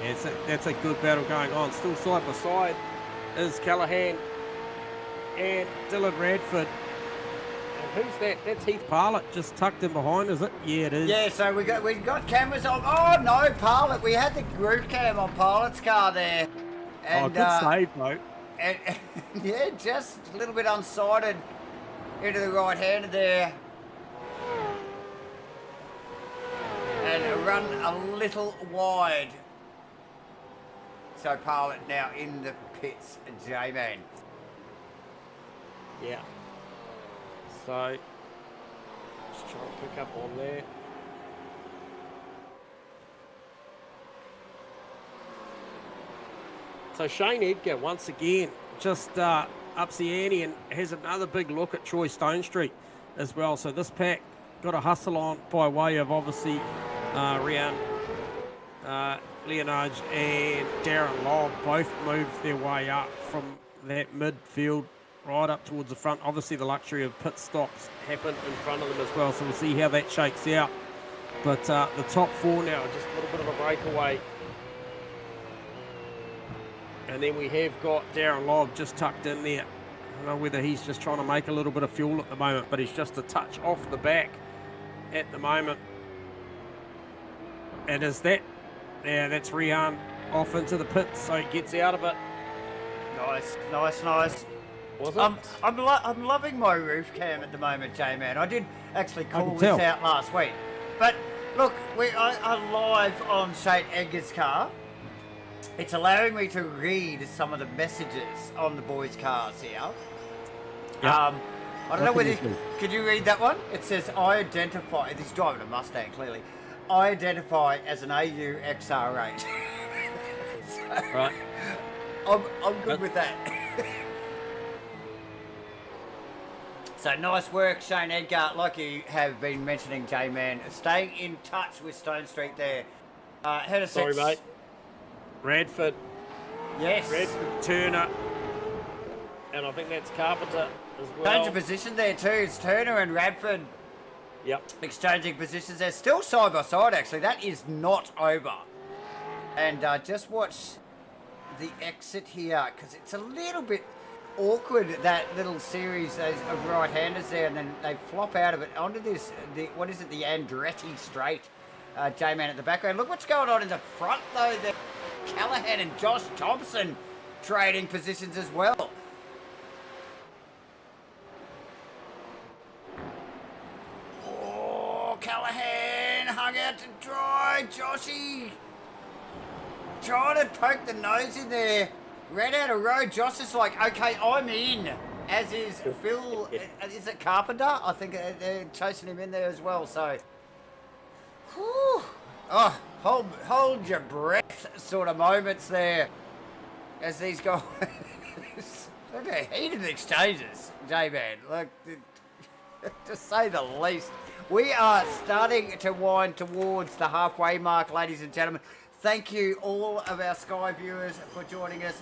Yeah, that's a good battle going on. Still side by side is Callahan and Dylan Radford. And who's that? That's Heath Parlett just tucked in behind, is it? Yeah, it is. Yeah, so we got cameras on. Oh no, Parlett. We had the group cam on Parlett's car there. And, good save, mate. And yeah, just a little bit unsighted into the right-hander there. And run a little wide. So Parlett now in the pits, J-Man. Yeah. So, just try and pick up on there. So Shane Edgar, once again, just ups the ante and has another big look at Troy Stone Street as well. So this pack got a hustle on by way of, obviously, Leonard and Darren Lobb both moved their way up from that midfield right up towards the front. Obviously, the luxury of pit stops happened in front of them as well, so we'll see how that shakes out. But the top four now, just a little bit of a breakaway. And then we have got Darren Lobb just tucked in there. I don't know whether he's just trying to make a little bit of fuel at the moment, but he's just a touch off the back at the moment. And is that... Yeah, that's Rian off into the pits, so he gets out of it. Nice, nice, nice. Was it? I'm loving my roof cam at the moment, J-Man. I did actually call this out last week. But look, we are live on Shane Edgar's car. It's allowing me to read some of the messages on the boys' cars here. Yep. I don't know whether... Could you read that one? It says, I identify... He's driving a Mustang, clearly. I identify as an AU XR8. So, right. I'm good with that. So nice work, Shane Edgar. Like you have been mentioning, J-Man. Staying in touch with Stone Street there. Head of Sorry, six. mate. Radford. Yes. Radford, Turner. And I think that's Carpenter as well. Change of position there too. It's Turner and Radford. Yep. Exchanging positions. They're still side by side, actually. That is not over. And just watch the exit here, because it's a little bit awkward, that little series of right-handers there, and then they flop out of it onto this, what is it, the Andretti straight. J-Man at the background. Look what's going on in the front, though. There, Callahan and Josh Thompson trading positions as well. Oh, Callahan hung out to dry. Joshy trying to poke the nose in there. Ran out of road. Josh is like, okay, I'm in. As is Phil. Is it Carpenter? I think they're chasing him in there as well. So, whew. Oh, hold your breath sort of moments there as these guys. Look at heated exchanges, J-Man. Look, to say the least. We are starting to wind towards the halfway mark, ladies and gentlemen. Thank you, all of our Sky viewers, for joining us.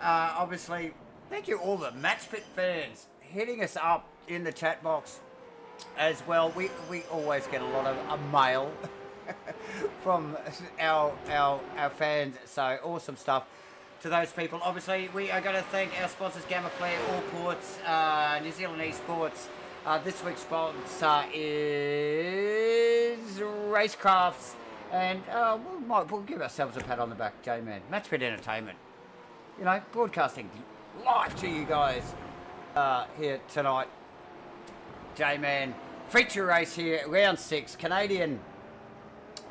Obviously, thank you all the MatchFit fans hitting us up in the chat box as well. We always get a lot of mail from our fans, so awesome stuff to those people. Obviously, we are going to thank our sponsors, GAMAFLARE, Allports, New Zealand Esports. This week's sponsor is RACECRAFTS, and we'll give ourselves a pat on the back, J-Man. MatchFit Entertainment, you know, broadcasting live to you guys here tonight. J-Man, feature race here, round 6, Canadian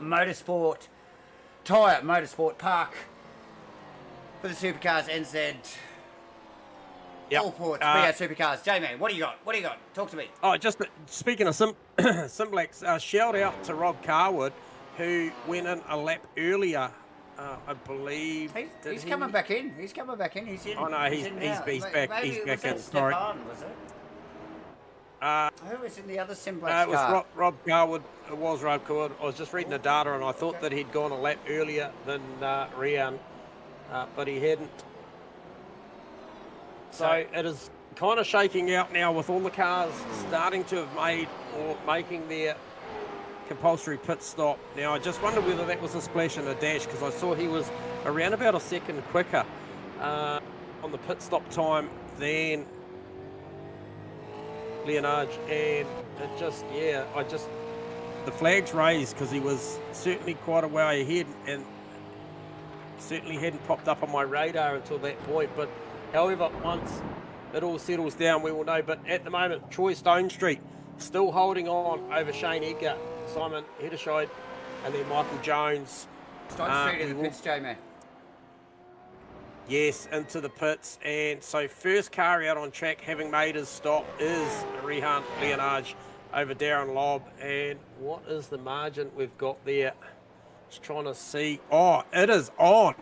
Motorsport, Tyre Motorsport Park for the Supercars NZ. Yep. Allports, V8 Supercars. J-Man, what do you got? What do you got? Talk to me. Oh, just speaking of Simlax, shout out to Rob Carwood, who went in a lap earlier, I believe. He's coming back in. He's coming back in. He's in. Oh, no, he's back. He's back in. Sorry. Was it? Who was in the other Simplex it was car? Rob Carwood. It was Rob Carwood. I was just reading the data, and I thought that he'd gone a lap earlier than Rian, but he hadn't. So it is kind of shaking out now with all the cars starting to have made or making their compulsory pit stop. Now, I just wonder whether that was a splash and a dash, because I saw he was around about a second quicker on the pit stop time than Leonard, and it just, the flag's raised because he was certainly quite a way ahead and certainly hadn't popped up on my radar until that point. But however, once it all settles down, we will know. But at the moment, Troy Stonestreet still holding on over Shane Edgar, Simon Hederscheid, and then Michael Jones. Stonestreet in the pits, J-Man. Yes, into the pits. And so first car out on track, having made his stop, is Rehan Leonage over Darren Lobb. And what is the margin we've got there? Just trying to see. Oh, it is on.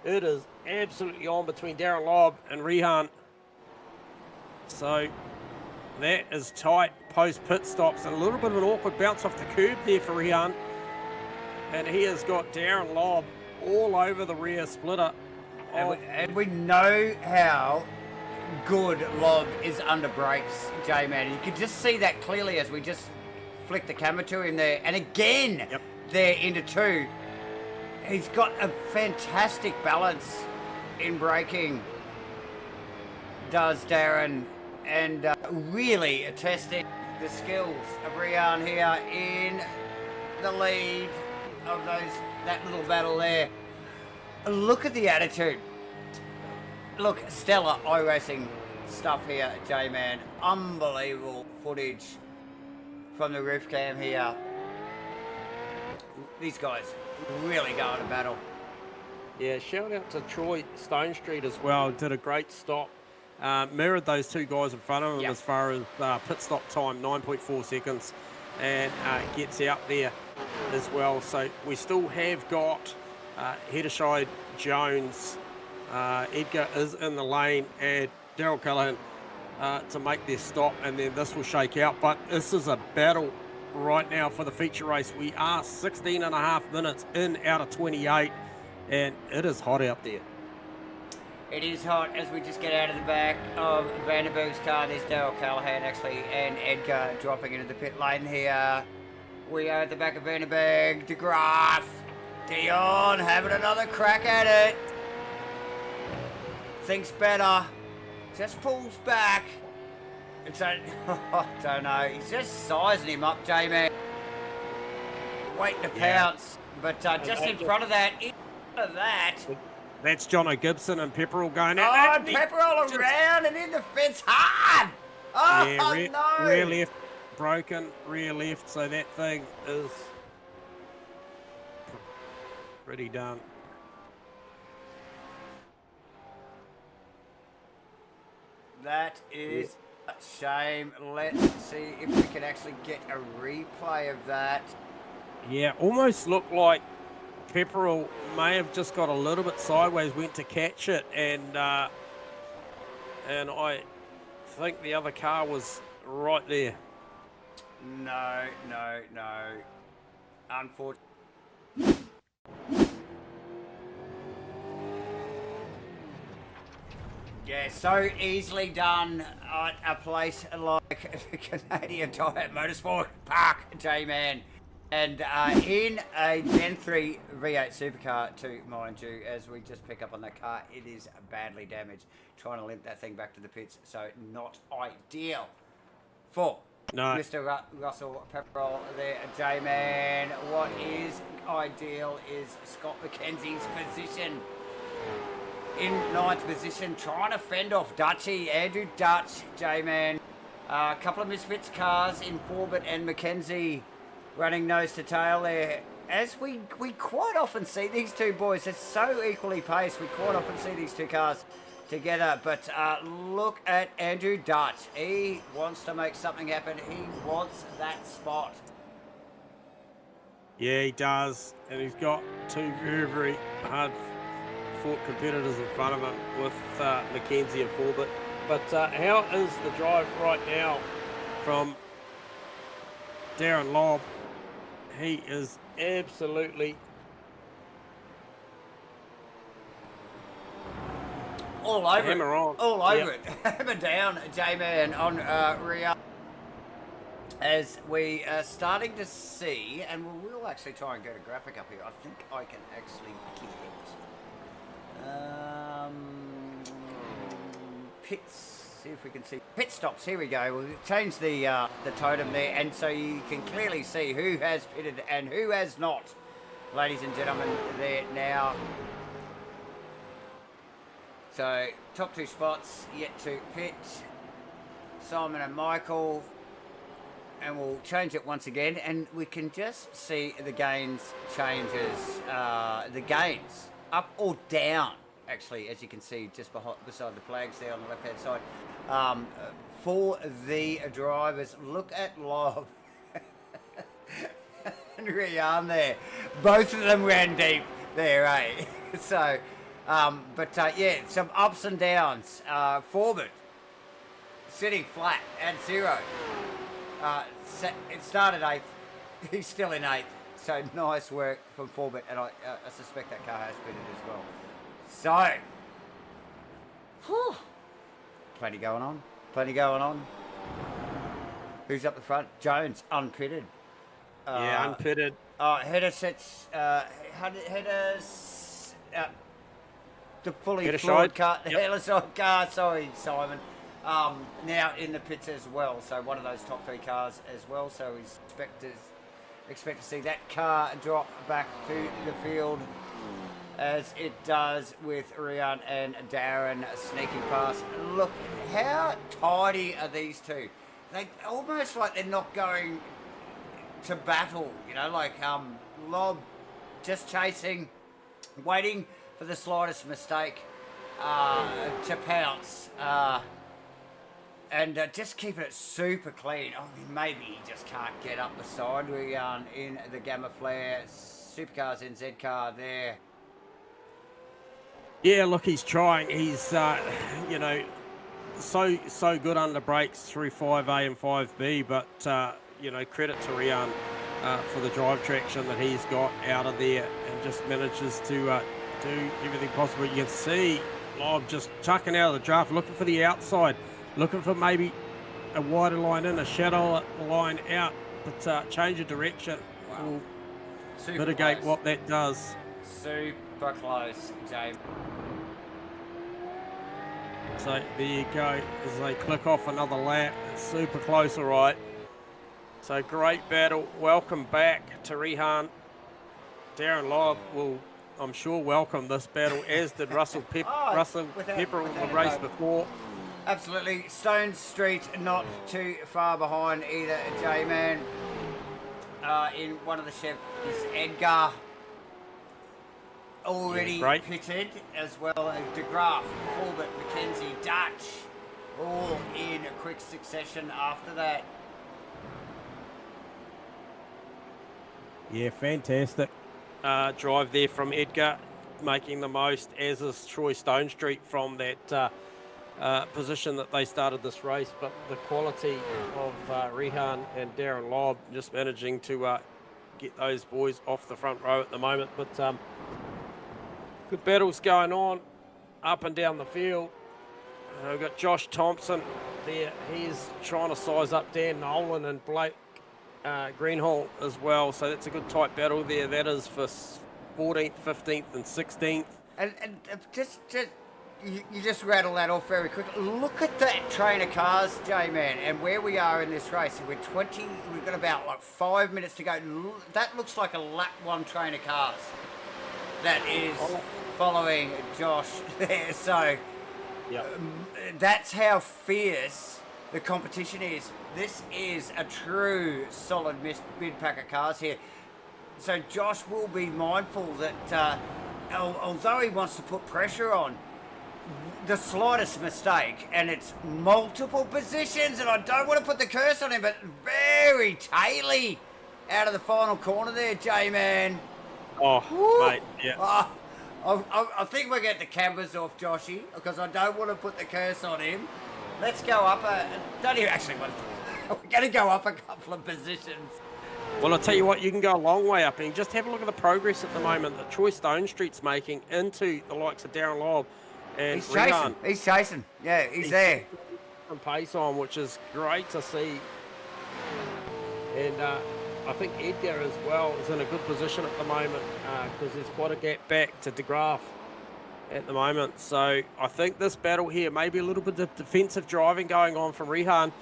It is absolutely on between Darren Lobb and Rehan. So that is tight post pit stops, and a little bit of an awkward bounce off the curb there for Rehan. And he has got Darren Lobb all over the rear splitter. And we know how good Lobb is under brakes, J-Man. You can just see that clearly as we just flick the camera to him there. And again, there into 2. He's got a fantastic balance in braking, does Darren, and really testing the skills of Rian here in the lead of that little battle there. Look at the attitude. Look, stellar iRacing stuff here, J-Man. Unbelievable footage from the roof cam here. These guys really going to battle. Yeah, shout out to Troy Stonestreet as well. Did a great stop. Mirrored those 2 guys in front of him as far as pit stop time, 9.4 seconds. And gets out there as well. So we still have got Hederscheid, Jones, Edgar is in the lane, and Daryl Callahan to make their stop, and then this will shake out. But this is a battle right now for the feature race. We are 16 and a half minutes in out of 28, and it is hot out there. It is hot as we just get out of the back of Vandenberg's car. There's Daryl Callahan actually, and Edgar dropping into the pit lane here. We are at the back of Vandenberg. De Graaf, Dion having another crack at it. Thinks better. Just pulls back. It's a, I don't know. He's just sizing him up, J-Man. Waiting to pounce. But just in front of that, That's Jono Gibson and Pepperell going out. Oh, and Pepperell around and in the fence hard. Oh, yeah, no. Rear left broken, rear left. So that thing is pretty done. That is a shame. Let's see if we can actually get a replay of that. Yeah, almost looked like Pepperell may have just got a little bit sideways, went to catch it, and I think the other car was right there. No. Unfortunately. Yeah, so easily done at a place like Canadian Tyre Motorsport Park, J-Man. And in a Gen 3 V8 supercar too, mind you, as we just pick up on that car, it is badly damaged. Trying to limp that thing back to the pits, so not ideal for Mr. Russell Pepperell there, J-Man. What is ideal is Scott McKenzie's position. In 9th position, trying to fend off Dutchy, Andrew Dutch, J-Man. A couple of misfits cars in Forbett and Mackenzie running nose to tail there. As we quite often see these two boys, they're so equally paced. We quite often see these two cars together. But look at Andrew Dutt. He wants to make something happen. He wants that spot. Yeah, he does. And he's got two very, very hard-fought competitors in front of him with Mackenzie and Forbett. But how is the drive right now from Darren Lobb? He is absolutely all over hammer it. on. All over it. Hammer down, J-Man on Ria. As we are starting to see, and we'll actually try and get a graphic up here. I think I can actually get pits. See if we can see pit stops. Here we go. We'll change the totem there, and so you can clearly see who has pitted and who has not. Ladies and gentlemen, there now. So top two spots yet to pit. Simon and Michael. And we'll change it once again, and we can just see the gains changes. The gains up or down, actually, as you can see just beside the flags there on the left-hand side. For the drivers, look at Lob and Rian there. Both of them ran deep there, eh? So, yeah, some ups and downs. Forbett sitting flat at 0. It started 8th. He's still in 8th. So nice work from Forbett, and I suspect that car has pitted as well. So, whew, plenty going on. Plenty going on. Who's up the front? Jones, unpitted. Yeah, unpitted. Header sets. Headers. The fully Header floored side. car. The Yep. header side car. Sorry, Simon. Now in the pits as well. So one of those top 3 cars as well. So we expect to see that car drop back to the field, as it does with Rian and Darren sneaking past. Look, how tidy are these two? They almost like they're not going to battle, you know, like Lob just chasing, waiting for the slightest mistake to pounce, and just keeping it super clean. I mean, maybe he just can't get up the side. We are in the GAMAFLARE Supercars NZ car there. Yeah, look, he's trying. He's, you know, so good under brakes through 5A and 5B, but, you know, credit to Rian for the drive traction that he's got out of there, and just manages to do everything possible. You can see Lob just chucking out of the draft, looking for the outside, looking for maybe a wider line in, a shadow line out, but change of direction will mitigate close. what that does. Super close, James. So there you go, as they click off another lap. It's super close, all right. So great battle. Welcome back to Rihan. Darren Lobb will, I'm sure, welcome this battle, as did Russell Pepper on the race before. Absolutely. Stone Street not too far behind either, J-Man. In one of the Chevs is Edgar. Already pitted, as well as De Graaf, Forbett, Mackenzie, Dutch, all in quick succession after that. Yeah, fantastic drive there from Edgar, making the most, as is Troy Stonestreet from that position that they started this race. But the quality of Rihan and Darren Lobb just managing to get those boys off the front row at the moment. But good battles going on up and down the field. We've got Josh Thompson there. He's trying to size up Dan Nolan and Blake Greenhall as well. So that's a good tight battle there. That is for 14th, 15th and 16th. And just you just rattle that off very quick. Look at that train of cars, J-Man, and where we are in this race. We've got about like 5 minutes to go. That looks like a lap 1 train of cars that is following Josh there. So yep. That's how fierce the competition is. This is a true solid mid pack of cars here. So Josh will be mindful that although he wants to put pressure on, the slightest mistake, and it's multiple positions, and I don't want to put the curse on him, but very taily out of the final corner there, J-Man. Oh, Woo! mate, yeah. I think we'll get the cameras off Joshy, because I don't want to put the curse on him. Let's go up don't even actually want to, we're going to go up a couple of positions. Well, I'll tell you what, you can go a long way up, and just have a look at the progress at the moment that Troy Stone Street's making into the likes of Darren Lobb and He's chasing. Rian. He's chasing. Yeah, he's there. From pace on, which is great to see. And I think Edgar as well is in a good position at the moment because there's quite a gap back to De Graaf at the moment. So I think this battle here, maybe a little bit of defensive driving going on from Rihan,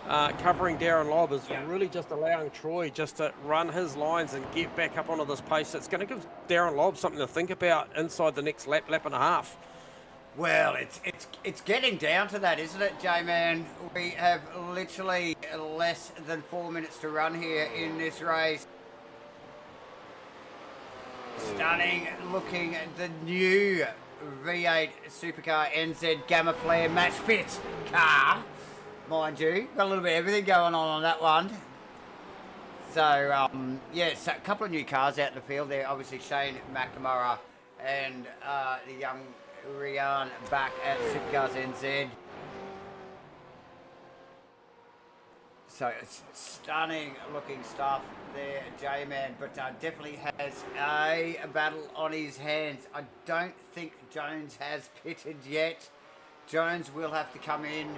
covering Darren Lobb, is really just allowing Troy just to run his lines and get back up onto this pace. It's going to give Darren Lobb something to think about inside the next lap and a half. Well, it's getting down to that, isn't it, J-Man? We have literally less than 4 minutes to run here in this race. Stunning looking, the new V8 Supercar NZ GAMAFLARE MATCHFIT car. Mind you, got a little bit of everything going on that one. So, yeah, so a couple of new cars out in the field there. Obviously, Shane McNamara and the young Rian back at Supercars NZ. So it's stunning looking stuff there, J-Man, but definitely has a battle on his hands. I don't think Jones has pitted yet. Jones will have to come in.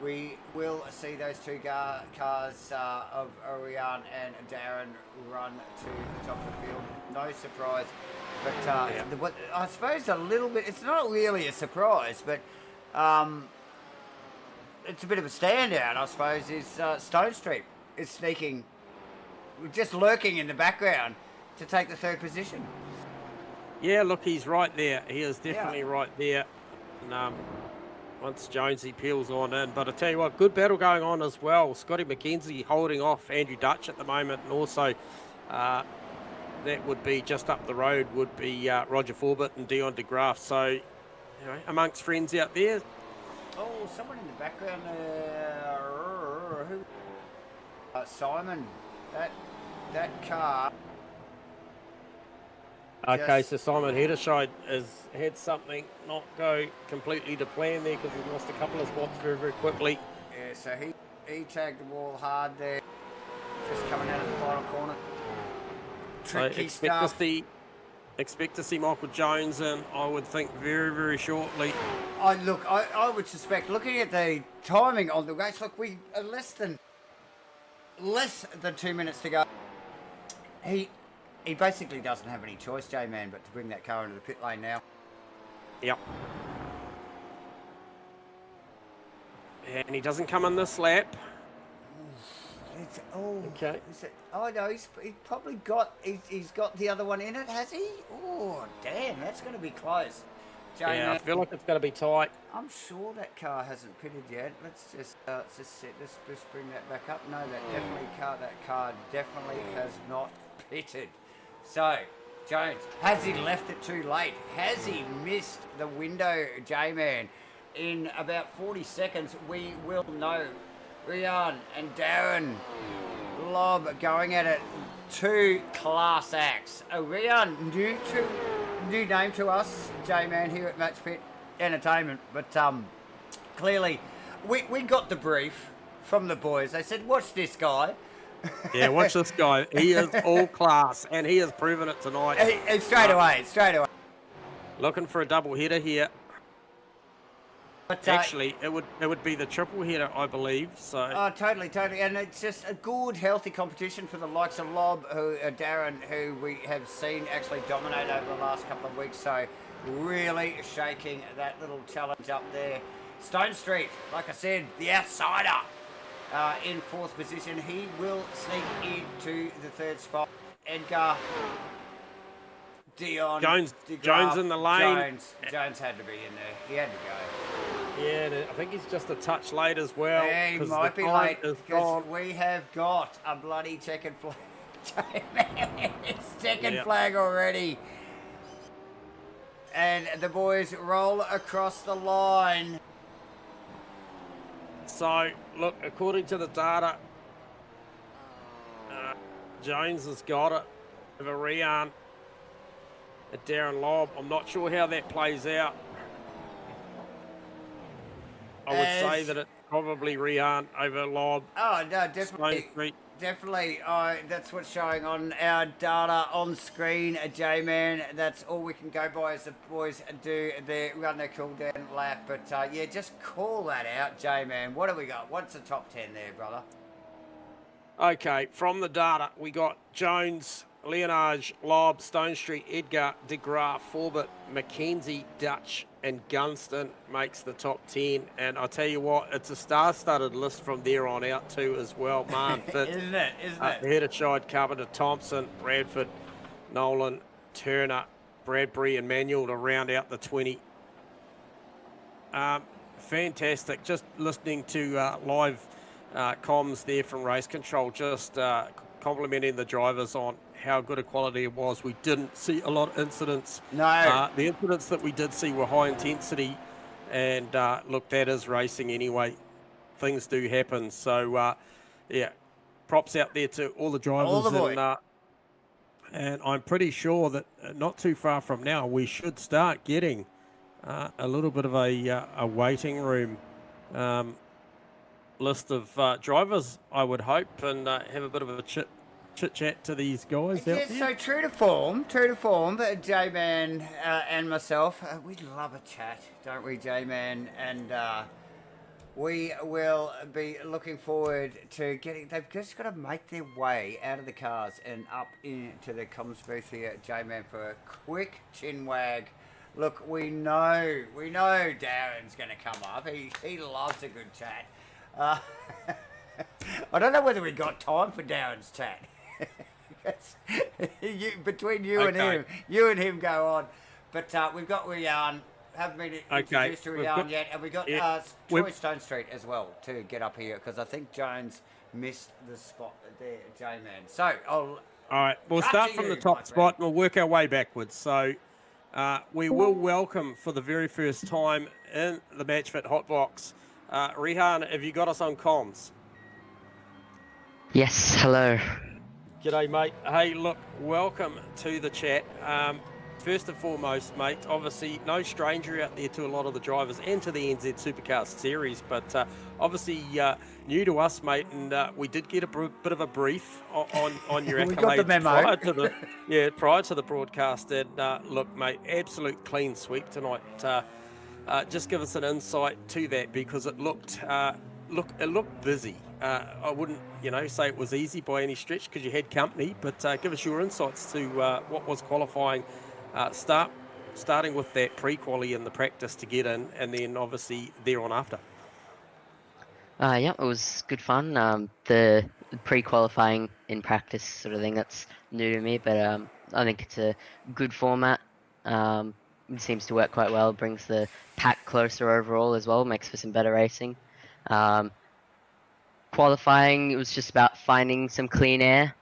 We will see those two cars of Rian and Darren run to the top of the field. No surprise. But I suppose a little bit, it's not really a surprise, but it's a bit of a standout, I suppose, is Stone Street is sneaking, just lurking in the background to take the third position. Yeah, look, he's right there. He is definitely right there. And, once Jonesy peels on in. But I tell you what, good battle going on as well. Scotty McKenzie holding off Andrew Dutch at the moment, and also that would be just up the road would be Roger Forbett and Dion De Graaf. So, you know, amongst friends out there. Oh, someone in the background there. Who? Simon. That car. Okay, so Simon Hederscheid has had something not go completely to plan there because he lost a couple of spots very, very quickly. Yeah, so he tagged the wall hard there, just coming out of the final corner. Tricky stuff. Expect to see Michael Jones in, I would think, very, very shortly. I would suspect, looking at the timing on the race, look, we are less than 2 minutes to go. He basically doesn't have any choice, J-Man, but to bring that car into the pit lane now. Yep. And he doesn't come in this lap. Okay. No, he's probably got, he's got the other one in it, has he? Oh, damn, that's going to be close. J-Man, yeah, I feel like it's going to be tight. I'm sure that car hasn't pitted yet. Let's just bring that back up. No, that car definitely has not pitted. So, Jones, has he left it too late? Has he missed the window, J-Man? In about 40 seconds, we will know. Rian and Darren Lobb going at it. Two class acts. Rian, new name to us, J-Man, here at Matchfit Entertainment. But clearly, we got the brief from the boys. They said, watch this guy. Yeah, watch this guy. He is all class, and he has proven it tonight. Straight away. Looking for a double header here. But, actually, it would be the triple header, I believe. So. Oh, totally, and it's just a good, healthy competition for the likes of Lobb, Darren, who we have seen actually dominate over the last couple of weeks. So, really shaking that little challenge up there. Stone Street, like I said, the outsider. In fourth position, he will sneak into the third spot. Edgar, Dion, Jones in the lane. Jones had to be in there. He had to go. Yeah, and I think he's just a touch late as well. He 'cause might the be time late is because gone. we have got a bloody checkered flag. It's checkered Yeah. flag already. And the boys roll across the line. So, look, according to the data, Jones has got it over Rian at Darren Lobb. I'm not sure how that plays out. I would say that it's probably Rian over Lobb. Oh, no, Stone definitely. Street. Definitely. That's what's showing on our data on screen, J-Man. That's all we can go by as the boys run their cool down lap. But yeah, just call that out, J-Man. What have we got? What's the top 10 there, brother? Okay, from the data, we got Jones, Leonage, Lobb, Stone Street, Edgar, De Graaf, Forbett, Mackenzie, Dutch, and Gunston makes the top 10. And I tell you what, it's a star-studded list from there on out too as well. MATCHFIT, Isn't it? Heddershide, Carpenter, Thompson, Radford, Nolan, Turner, Bradbury, and Manuel to round out the 20. Fantastic. Just listening to live comms there from Race Control, just complimenting the drivers on how good a quality it was. We didn't see a lot of incidents. No. The incidents that we did see were high intensity, and look, that is racing anyway. Things do happen. So, yeah, props out there to all the drivers. All the boys. And I'm pretty sure that not too far from now, we should start getting a little bit of a waiting room list of drivers, I would hope, and have a bit of a chit chat to these guys out Yeah, there. so true to form, J-Man and myself, we love a chat, don't we, J-Man? And we will be looking forward to they've just got to make their way out of the cars and up into the comms booth here, J-Man, for a quick chin wag. Look, we know Darren's going to come up. He loves a good chat. I don't know whether we got time for Darren's chat. Between you and him go on. But we've got Rian. Haven't been introduced to Rian yet, and we've got Troy Stone Street as well to get up here because I think Jones missed the spot there, J-Man. So all right, we'll start from the top spot and we'll work our way backwards. So we will welcome for the very first time in the MATCHFIT Hotbox, Rihan, have you got us on comms? Yes, hello. G'day, mate. Hey, look, welcome to the chat. First and foremost, mate, obviously no stranger out there to a lot of the drivers and to the NZ Supercars series, but obviously new to us, mate, and we did get a bit of a brief on your accolades. We got the memo. prior to the broadcast, and look, mate, absolute clean sweep tonight. Just give us an insight to that because it looked busy. I wouldn't, say it was easy by any stretch because you had company, but give us your insights to what was qualifying. Starting with that pre-quali and the practice to get in, and then obviously there on after. Yeah, it was good fun. The pre-qualifying in practice sort of thing, that's new to me, but I think it's a good format. It seems to work quite well, brings the pack closer overall as well, makes for some better racing. Qualifying, it was just about finding some clean air,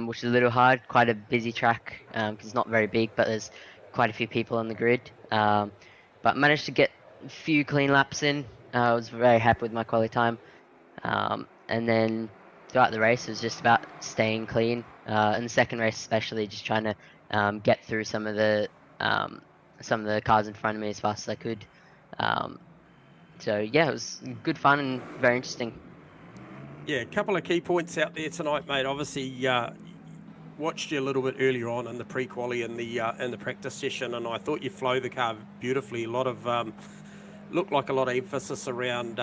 which is a little hard, quite a busy track, because it's not very big, but there's quite a few people on the grid. But managed to get a few clean laps in. I was very happy with my quali time. And then throughout the race, it was just about staying clean. In the second race especially, just trying to get through some of the cars in front of me as fast as I could. So yeah, it was good fun and very interesting. Yeah, a couple of key points out there tonight, mate. Obviously, watched you a little bit earlier on in the pre-quali and the practice session, and I thought you flew the car beautifully. A lot of looked like a lot of emphasis around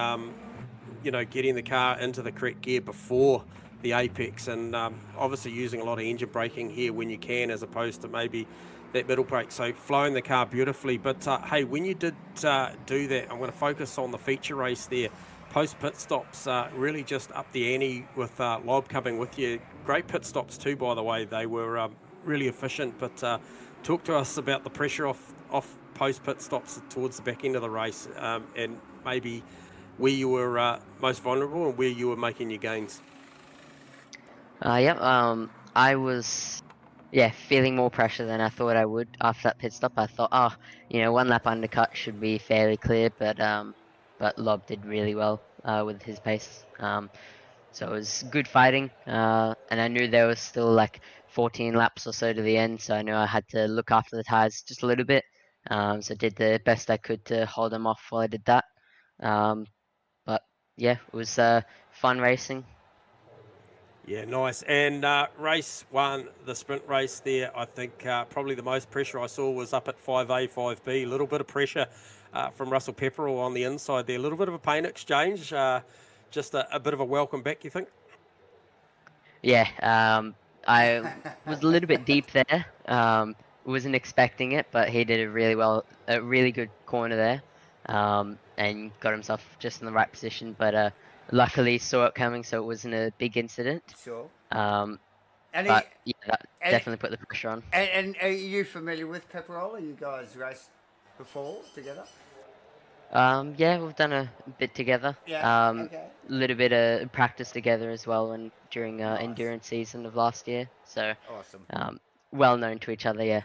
getting the car into the correct gear before the apex, and obviously using a lot of engine braking here when you can, as opposed to maybe that middle brake. So flowing the car beautifully. But hey, when you did do that, I'm going to focus on the feature race there. Post pit stops, really just up the ante with Lobb coming with you. Great pit stops too, by the way. They were really efficient. But talk to us about the pressure off post pit stops towards the back end of the race, and maybe where you were most vulnerable and where you were making your gains. I was, feeling more pressure than I thought I would after that pit stop. I thought, one lap undercut should be fairly clear, but Lob did really well with his pace. So it was good fighting, and I knew there was still like 14 laps or so to the end, so I knew I had to look after the tires just a little bit. So did the best I could to hold them off while I did that. But yeah, it was fun racing. Yeah, nice. And race one, the sprint race there, I think probably the most pressure I saw was up at 5A, 5B. A little bit of pressure from Russell Pepperell on the inside there. A little bit of a paint exchange. Just a bit of a welcome back, you think? Yeah, I was a little bit deep there. Wasn't expecting it, but he did a really good corner there, and got himself just in the right position. But luckily saw it coming, so it wasn't a big incident. Sure. Um, And but yeah, that and- definitely put the pressure on. And are you familiar with Pepperell? You guys raced before together? Yeah, we've done a bit together. Yeah. Okay. A little bit of practice together as well, and during Nice. endurance season of last year. So Awesome. well known to each other. Yeah.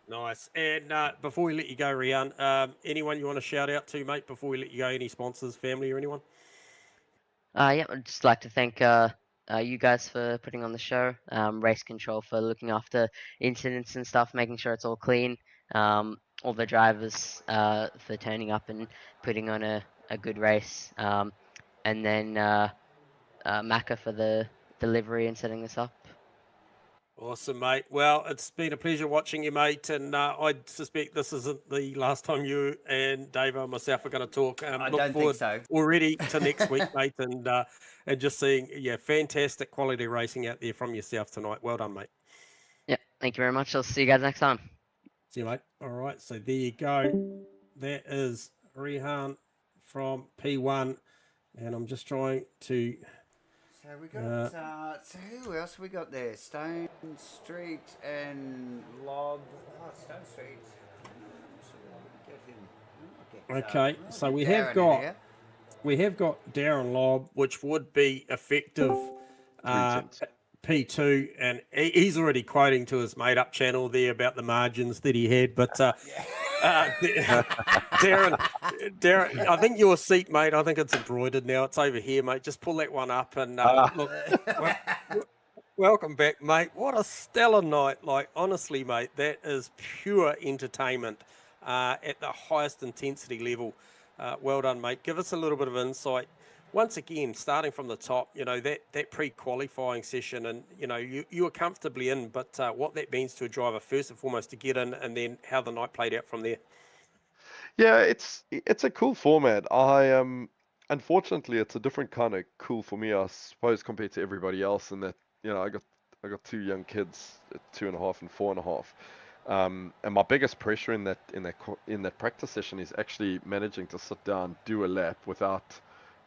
Nice. And before we let you go, Rian, anyone you want to shout out to, mate, before we let you go? Any sponsors, family, or anyone? Yeah, I'd just like to thank you guys for putting on the show, Race Control for looking after incidents and stuff, making sure it's all clean, all the drivers for turning up and putting on a good race, and then Macca for the delivery and setting this up. Awesome, mate. Well, it's been a pleasure watching you, mate, and I suspect this isn't the last time you and Dave and myself are going to talk. I Look don't forward think so. already to next week, mate, and just seeing fantastic quality racing out there from yourself tonight. Well done, mate. Yeah, thank you very much. I'll see you guys next time. See you, mate. All right, so there you go. That is Rihan from P1, and I'm just trying to. So we got. So who else we got there? Stone Street and Lob. Oh, Stone Street. Get him. Okay, so we Darren have in got. here. We have got Darren Lobb, which would be effective P2, and he's already quoting to his made-up channel there about the margins that he had. But Darren, I think your seat, mate, I think it's embroidered now. It's over here, mate. Just pull that one up and look. Welcome back, mate. What a stellar night. Like, honestly, mate, that is pure entertainment at the highest intensity level. Well done, mate. Give us a little bit of insight. Once again, starting from the top, that pre-qualifying session, and, you were comfortably in, but what that means to a driver, first and foremost, to get in, and then how the night played out from there. Yeah, it's a cool format. Unfortunately, it's a different kind of cool for me, I suppose, compared to everybody else, in that, I got two young kids, 2.5 and 4.5. And my biggest pressure in that practice session is actually managing to sit down, do a lap without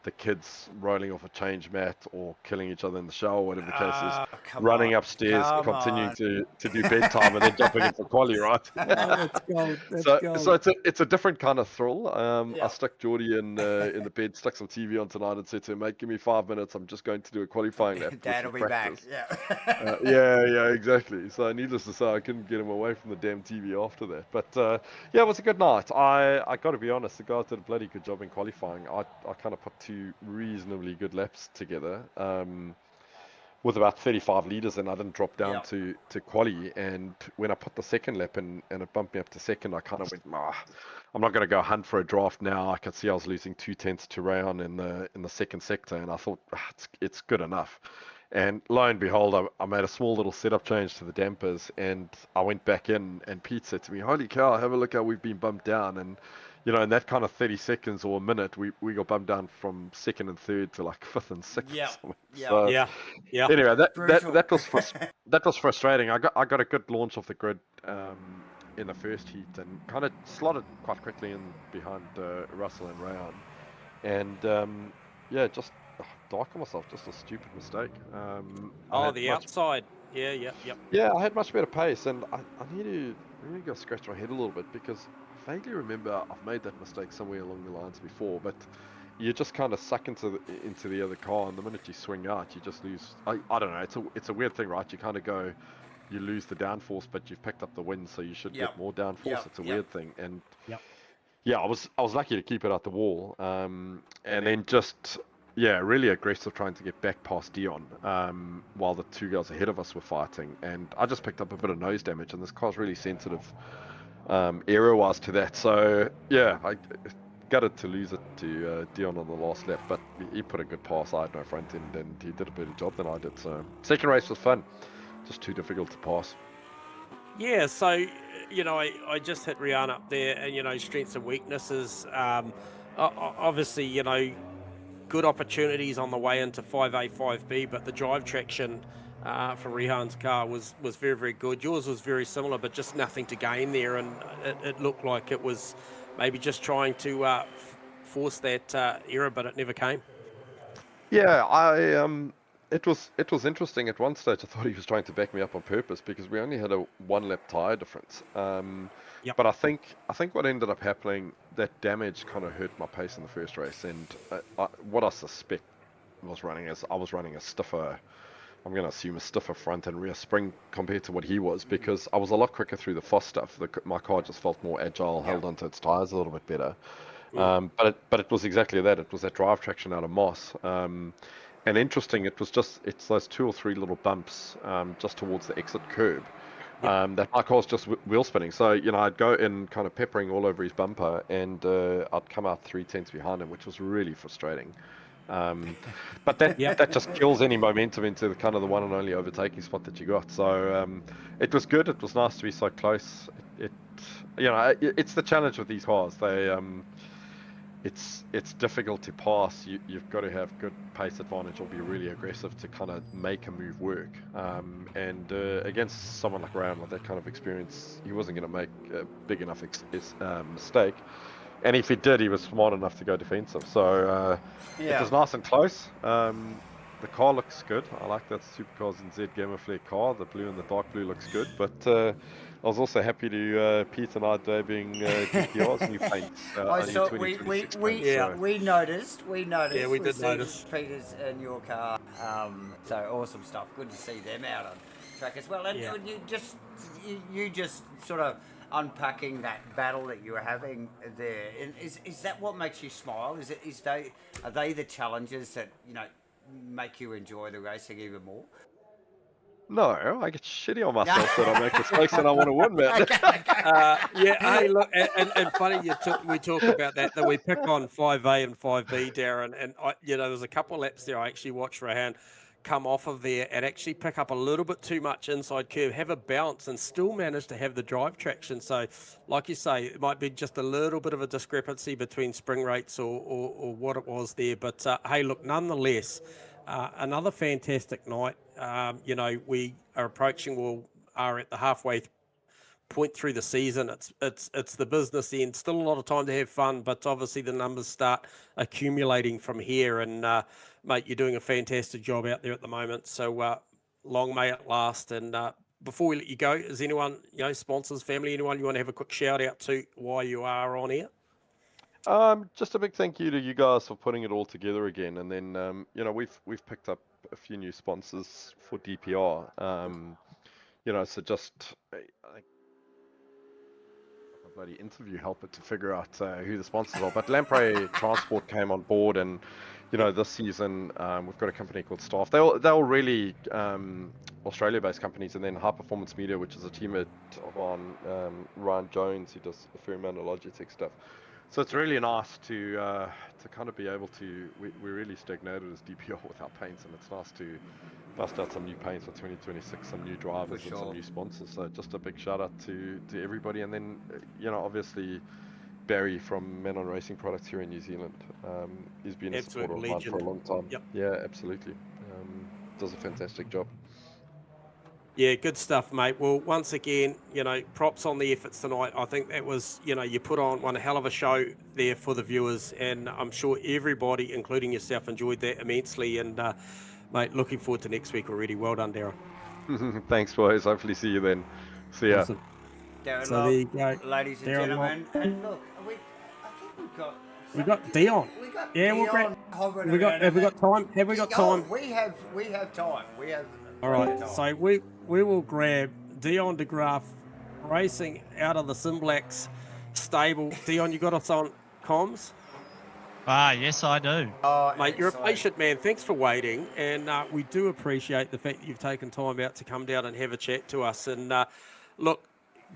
the kids rolling off a change mat or killing each other in the shower, whatever the case is, running upstairs, continuing to do bedtime, and then jumping in for quali, right? That's gold. So it's a different kind of thrill. I stuck Geordie in the bed, stuck some TV on tonight, and said to him, "Mate, give me 5 minutes. I'm just going to do a qualifying lap." Dad will be back. Yeah. Yeah, exactly. So needless to say, I couldn't get him away from the damn TV after that. But yeah, it was a good night. I got to be honest, the guys did a bloody good job in qualifying. I kind of put two reasonably good laps together. With about 35 litres, and I didn't drop down to quali. And when I put the second lap in and it bumped me up to second, I kind of went, I'm not going to go hunt for a draft now. I could see I was losing 2/10 to Rayon in the second sector, and I thought it's good enough. And lo and behold, I made a small little setup change to the dampers, and I went back in, and Pete said to me, "Holy cow, have a look how we've been bumped down." And in that kind of 30 seconds or a minute, we got bumped down from second and third to like fifth and sixth. Yeah. So, Yeah. Anyway, that was frustrating. I got a good launch off the grid in the first heat, and kind of slotted quite quickly in behind Russell and Rayon, and just dark on myself. Just a stupid mistake. The outside. Yeah. Yeah, I had much better pace, and I need to go scratch my head a little bit, because vaguely remember I've made that mistake somewhere along the lines before, but you just kind of suck into the other car, and the minute you swing out, you just lose. I don't know. It's a weird thing, right? You kind of go, you lose the downforce, but you've picked up the wind, so you should Yep. get more downforce. Yep. It's a Yep. weird thing, and Yep. yeah, I was lucky to keep it at the wall, and then just really aggressive trying to get back past Dion, while the two guys ahead of us were fighting, and I just picked up a bit of nose damage, and this car's really sensitive aero-wise to that. So yeah, I gutted to lose it to Dion on the last lap, but he put a good pass. I had no front end, and he did a better job than I did. So second race was fun, just too difficult to pass. Yeah, so, you know, I just hit Rihanna up there, and, you know, strengths and weaknesses. Obviously, you know, good opportunities on the way into 5A, 5B, but the drive traction for Rihan's car was very, very good. Yours was very similar, but just nothing to gain there, and it looked like it was maybe just trying to force that error, but it never came. Yeah, it was interesting. At one stage, I thought he was trying to back me up on purpose because we only had a 1 lap tire difference. Yep. But I think what ended up happening, that damage kind of hurt my pace in the first race, and what I suspect was I was running a stiffer. I'm going to assume a stiffer front and rear spring compared to what he was, because I was a lot quicker through the FOS stuff. My car just felt more agile, held onto its tires a little bit better. But it was exactly that. It was that drive traction out of Moss. And interesting, it's those 2 or 3 little bumps just towards the exit curb that my car's just wheel spinning. So, you know, I'd go in kind of peppering all over his bumper, and I'd come out 3/10 behind him, which was really frustrating. But that just kills any momentum into the kind of the one and only overtaking spot that you got. So it was good. It was nice to be so close. It's the challenge with these cars. It's difficult to pass. You've got to have good pace advantage or be really aggressive to kind of make a move work. And against someone like Ryan with that kind of experience, he wasn't going to make a big enough mistake. And if he did, he was smart enough to go defensive. So it was nice and close. The car looks good. I like that Supercars NZ GAMAFLARE car. The blue and the dark blue looks good. But I was also happy to Pete and I debuting GPR's new paints. I saw we noticed. Yeah, we did see notice. Peter's in your car. So awesome stuff. Good to see them out on track as well. And you just sort of unpacking that battle that you were having there. Is that what makes you smile? Are they the challenges that, you know, make you enjoy the racing even more? No, I get shitty on myself that I make mistakes and I want to win, man. Hey, look, and funny we talk about that we pick on 5A and 5B, Darren, and there's a couple of laps there I actually watched Rahan come off of there and actually pick up a little bit too much inside curve, have a bounce, and still manage to have the drive traction. So, like you say, it might be just a little bit of a discrepancy between spring rates or what it was there. But hey, look, nonetheless, another fantastic night. We are are at the halfway point through the season. It's the business end. Still a lot of time to have fun, but obviously the numbers start accumulating from here. And mate, you're doing a fantastic job out there at the moment. So long may it last. And before we let you go, is anyone, sponsors, family, anyone you want to have a quick shout out to while you are on air? Just a big thank you to you guys for putting it all together again. And then we've picked up a few new sponsors for DPR. So just I think a bloody interview helper to figure out who the sponsors are. But Lamprey Transport came on board, and this season we've got a company called Staff. They're all really Australia-based companies, and then High Performance Media, which is a team on Ryan Jones, who does a fair amount of Logitech stuff. So it's really nice to kind of be able to. We really stagnated as DPR with our paints, and it's nice to bust out some new paints for 2026, some new drivers and some new sponsors. So just a big shout out to everybody, and then obviously Barry from Men on Racing Products here in New Zealand. He's been a supporter of mine for a long time. Yep. Yeah, absolutely. Does a fantastic job. Yeah, good stuff, mate. Well, once again, props on the efforts tonight. I think that was, you put on one hell of a show there for the viewers, and I'm sure everybody, including yourself, enjoyed that immensely. And, mate, looking forward to next week already. Well done, Darren. Thanks, boys. Hopefully see you then. See ya. Awesome. Darren So Lobb, there you go, ladies and Darren Lobb. gentlemen. And look, I think We got Dion. We got Yeah, Dion we'll grab. hovering Have around we in got time? Have we got time? We have time. We have All plenty right. of time. So we will grab Dion de Graaf racing out of the Simblacks stable. Dion, you got us on comms? Yes, I do. Oh, Mate, you're a excellent. patient man. Thanks for waiting, and we do appreciate the fact that you've taken time out to come down and have a chat to us. And look,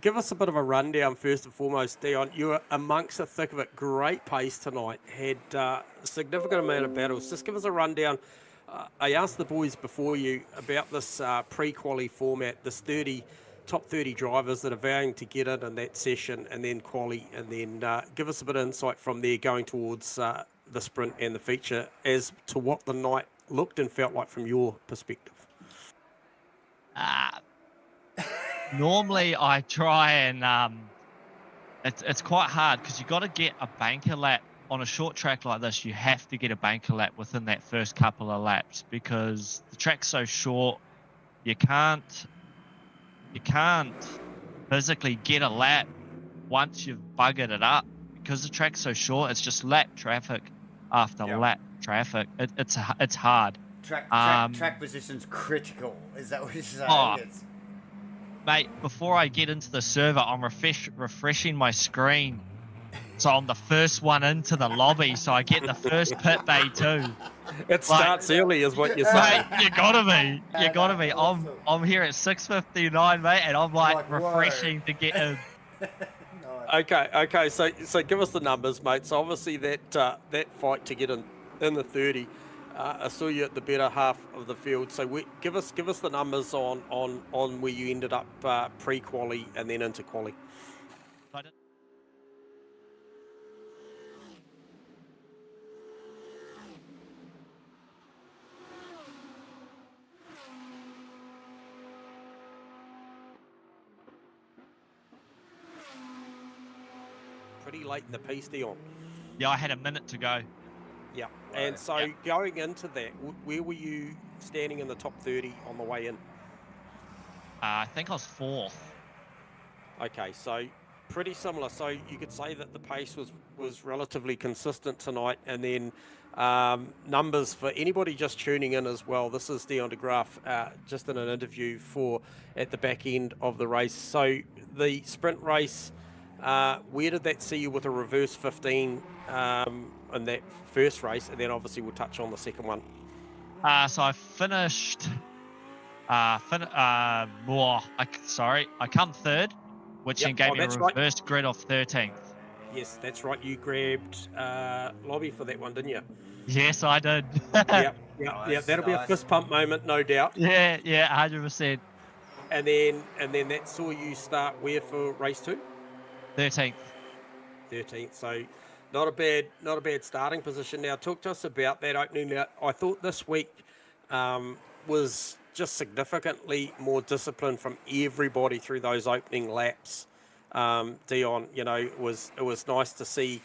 give us a bit of a rundown first and foremost, Dion. You were amongst the thick of it. Great pace tonight. Had a significant amount of battles. Just give us a rundown. I asked the boys before you about this pre-quali format, this top 30 drivers that are vowing to get in that session, and then quali, and then give us a bit of insight from there going towards the sprint and the feature as to what the night looked and felt like from your perspective. Normally I try and it's quite hard because you got to get a banker lap on a short track like this. You have to get a banker lap within that first couple of laps because the track's so short. You can't physically get a lap once you've buggered it up because the track's so short. It's just lap traffic after lap traffic. It's hard. Track position's critical. Is that what you're saying? Oh, mate, before I get into the server, I'm refreshing my screen. So I'm the first one into the lobby, so I get the first pit bay too. It starts early is what you're saying. Mate, you gotta be. Awesome. I'm here at 6:59, mate, and I'm like refreshing to get in. Okay. So give us the numbers, mate. So obviously that fight to get in the 30, I saw you at the better half of the field. So give us the numbers on where you ended up pre-quali and then into quali. Pretty late in the piece, Dion. Yeah, I had a minute to go. Yeah, and so going into that, where were you standing in the top 30 on the way in? I think I was 4th. Okay, so pretty similar. So you could say that the pace was relatively consistent tonight, and then numbers for anybody just tuning in as well. This is Dion de Graaf, just in an interview at the back end of the race. So the sprint race, where did that see you with a reverse 15 in that first race, and then obviously we'll touch on the second one. So I finished. I come 3rd, which then gave me a reverse grid of 13th. Yes, that's right. You grabbed lobby for that one, didn't you? Yes, I did. Yeah. That'll be a fist pump moment, no doubt. Yeah, 100%. And then that saw you start where for race 2? 13th. So not a bad starting position. Now talk to us about that opening. Now I thought this week was just significantly more discipline from everybody through those opening laps. Dion, it was nice to see.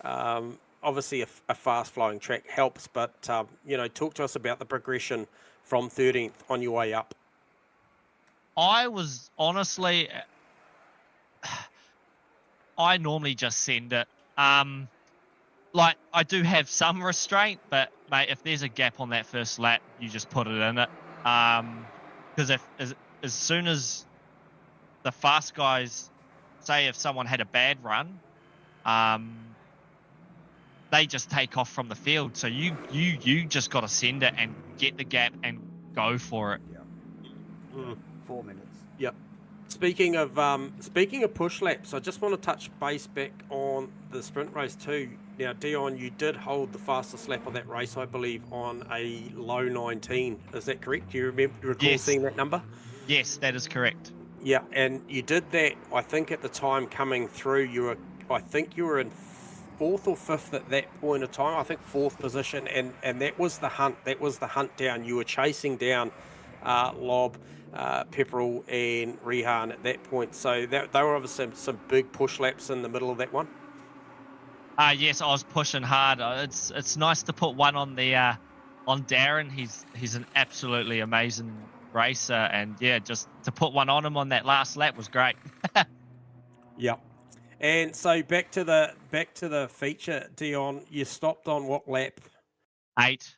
Obviously a fast flowing track helps, but talk to us about the progression from 13th on your way up. I was honestly, I normally just send it. Like I do have some restraint, but mate, if there's a gap on that first lap, you just put it in it. Because as soon as the fast guys, say if someone had a bad run, they just take off from the field. So you just got to send it and get the gap and go for it. Yeah. 4 minutes. Yep. Speaking of push laps, I just want to touch base back on the sprint race too. Now, Dion, you did hold the fastest lap of that race, I believe, on a low 19. Is that correct? Do you recall seeing that number? Yes, that is correct. Yeah, and you did that. I think at the time coming through, you were in 4th or 5th at that point of time. I think 4th position, and that was the hunt. That was the hunt down. You were chasing down Lobb, Pepperell, and Rehan at that point. So they were obviously some big push laps in the middle of that one. Yes, I was pushing hard. It's nice to put one on the on Darren. He's an absolutely amazing racer, and yeah, just to put one on him on that last lap was great. Yep. And so back to the feature, Dion. You stopped on what lap? 8.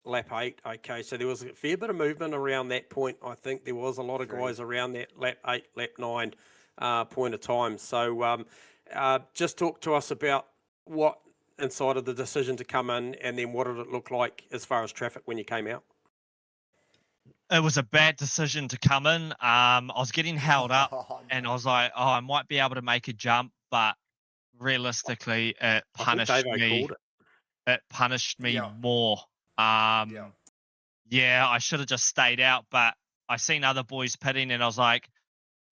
Lap 8. Okay, so there was a fair bit of movement around that point. I think there was a lot of guys around that lap 8, lap 9 point of time. So just talk to us about what inside of the decision to come in, and then what did it look like as far as traffic when you came out? It was a bad decision to come in. I was getting held up, and I was like, "Oh, I might be able to make a jump," but realistically, it I think punished Davo me. called it. It punished me Yeah. more. Yeah, I should have just stayed out, but I seen other boys pitting, and I was like,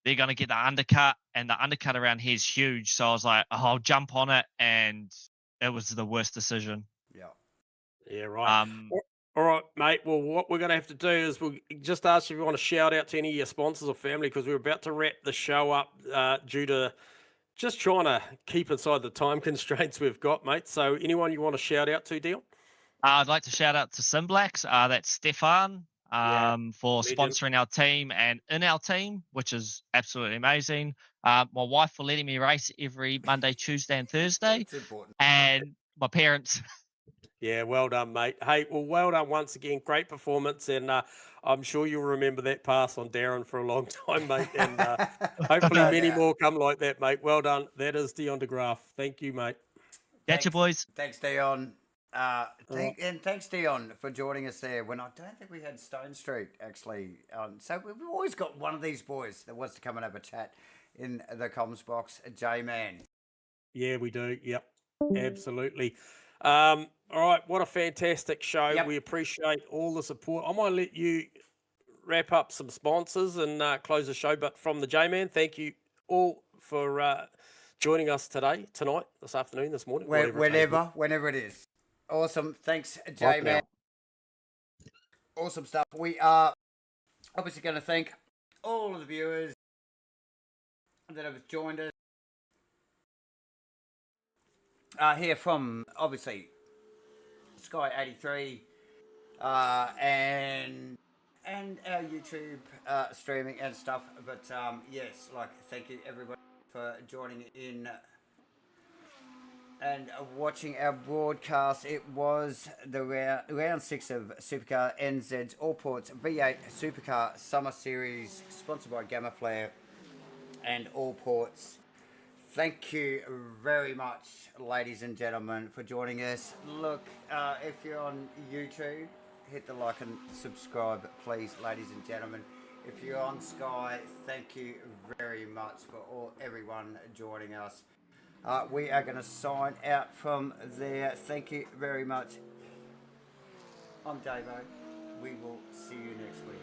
"They're gonna get the undercut, and the undercut around here is huge." So I was like, "Oh, I'll jump on it," and it was the worst decision. Yeah. Yeah, right. All right, mate. Well, what we're going to have to do is we'll just ask if you want to shout out to any of your sponsors or family, because we're about to wrap the show up due to just trying to keep inside the time constraints we've got, mate. So anyone you want to shout out to, Dion? I'd like to shout out to Simblacks. That's Stefan for legend. sponsoring our team and in our team, which is absolutely amazing. My wife for letting me race every Monday, Tuesday, and Thursday, It's important. and my parents. Yeah, well done, mate. Hey, well done once again. Great performance, and I'm sure you'll remember that pass on Darren for a long time, mate. And hopefully many more come like that, mate. Well done. That is Dion de Graaf. Thank you, mate. Catch you, boys. Thanks, Dion. And thanks, Dion, for joining us there when I don't think we had Stone Street, actually. So we've always got one of these boys that wants to come and have a chat in the comms box, J-Man. Yeah, we do. Yep, absolutely. All right, what a fantastic show. Yep. We appreciate all the support. I might let you wrap up some sponsors and close the show, but from the J-Man, thank you all for joining us tonight, this afternoon, this morning. Whenever it is. Awesome. Thanks, J-Man. Awesome stuff. We are obviously going to thank all of the viewers that have joined us here from, obviously, Sky 83 and our YouTube streaming and stuff. But yes, thank you everybody for joining in and watching our broadcast. It was the round 6 of Supercar NZ's Allports V8 Supercar Summer Series, sponsored by GAMAFLARE and Allports. Thank you very much, ladies and gentlemen, for joining us. Look, if you're on YouTube, hit the like and subscribe, please, ladies and gentlemen. If you're on Sky, thank you very much for everyone joining us. We are going to sign out from there. Thank you very much. I'm Davo. We will see you next week.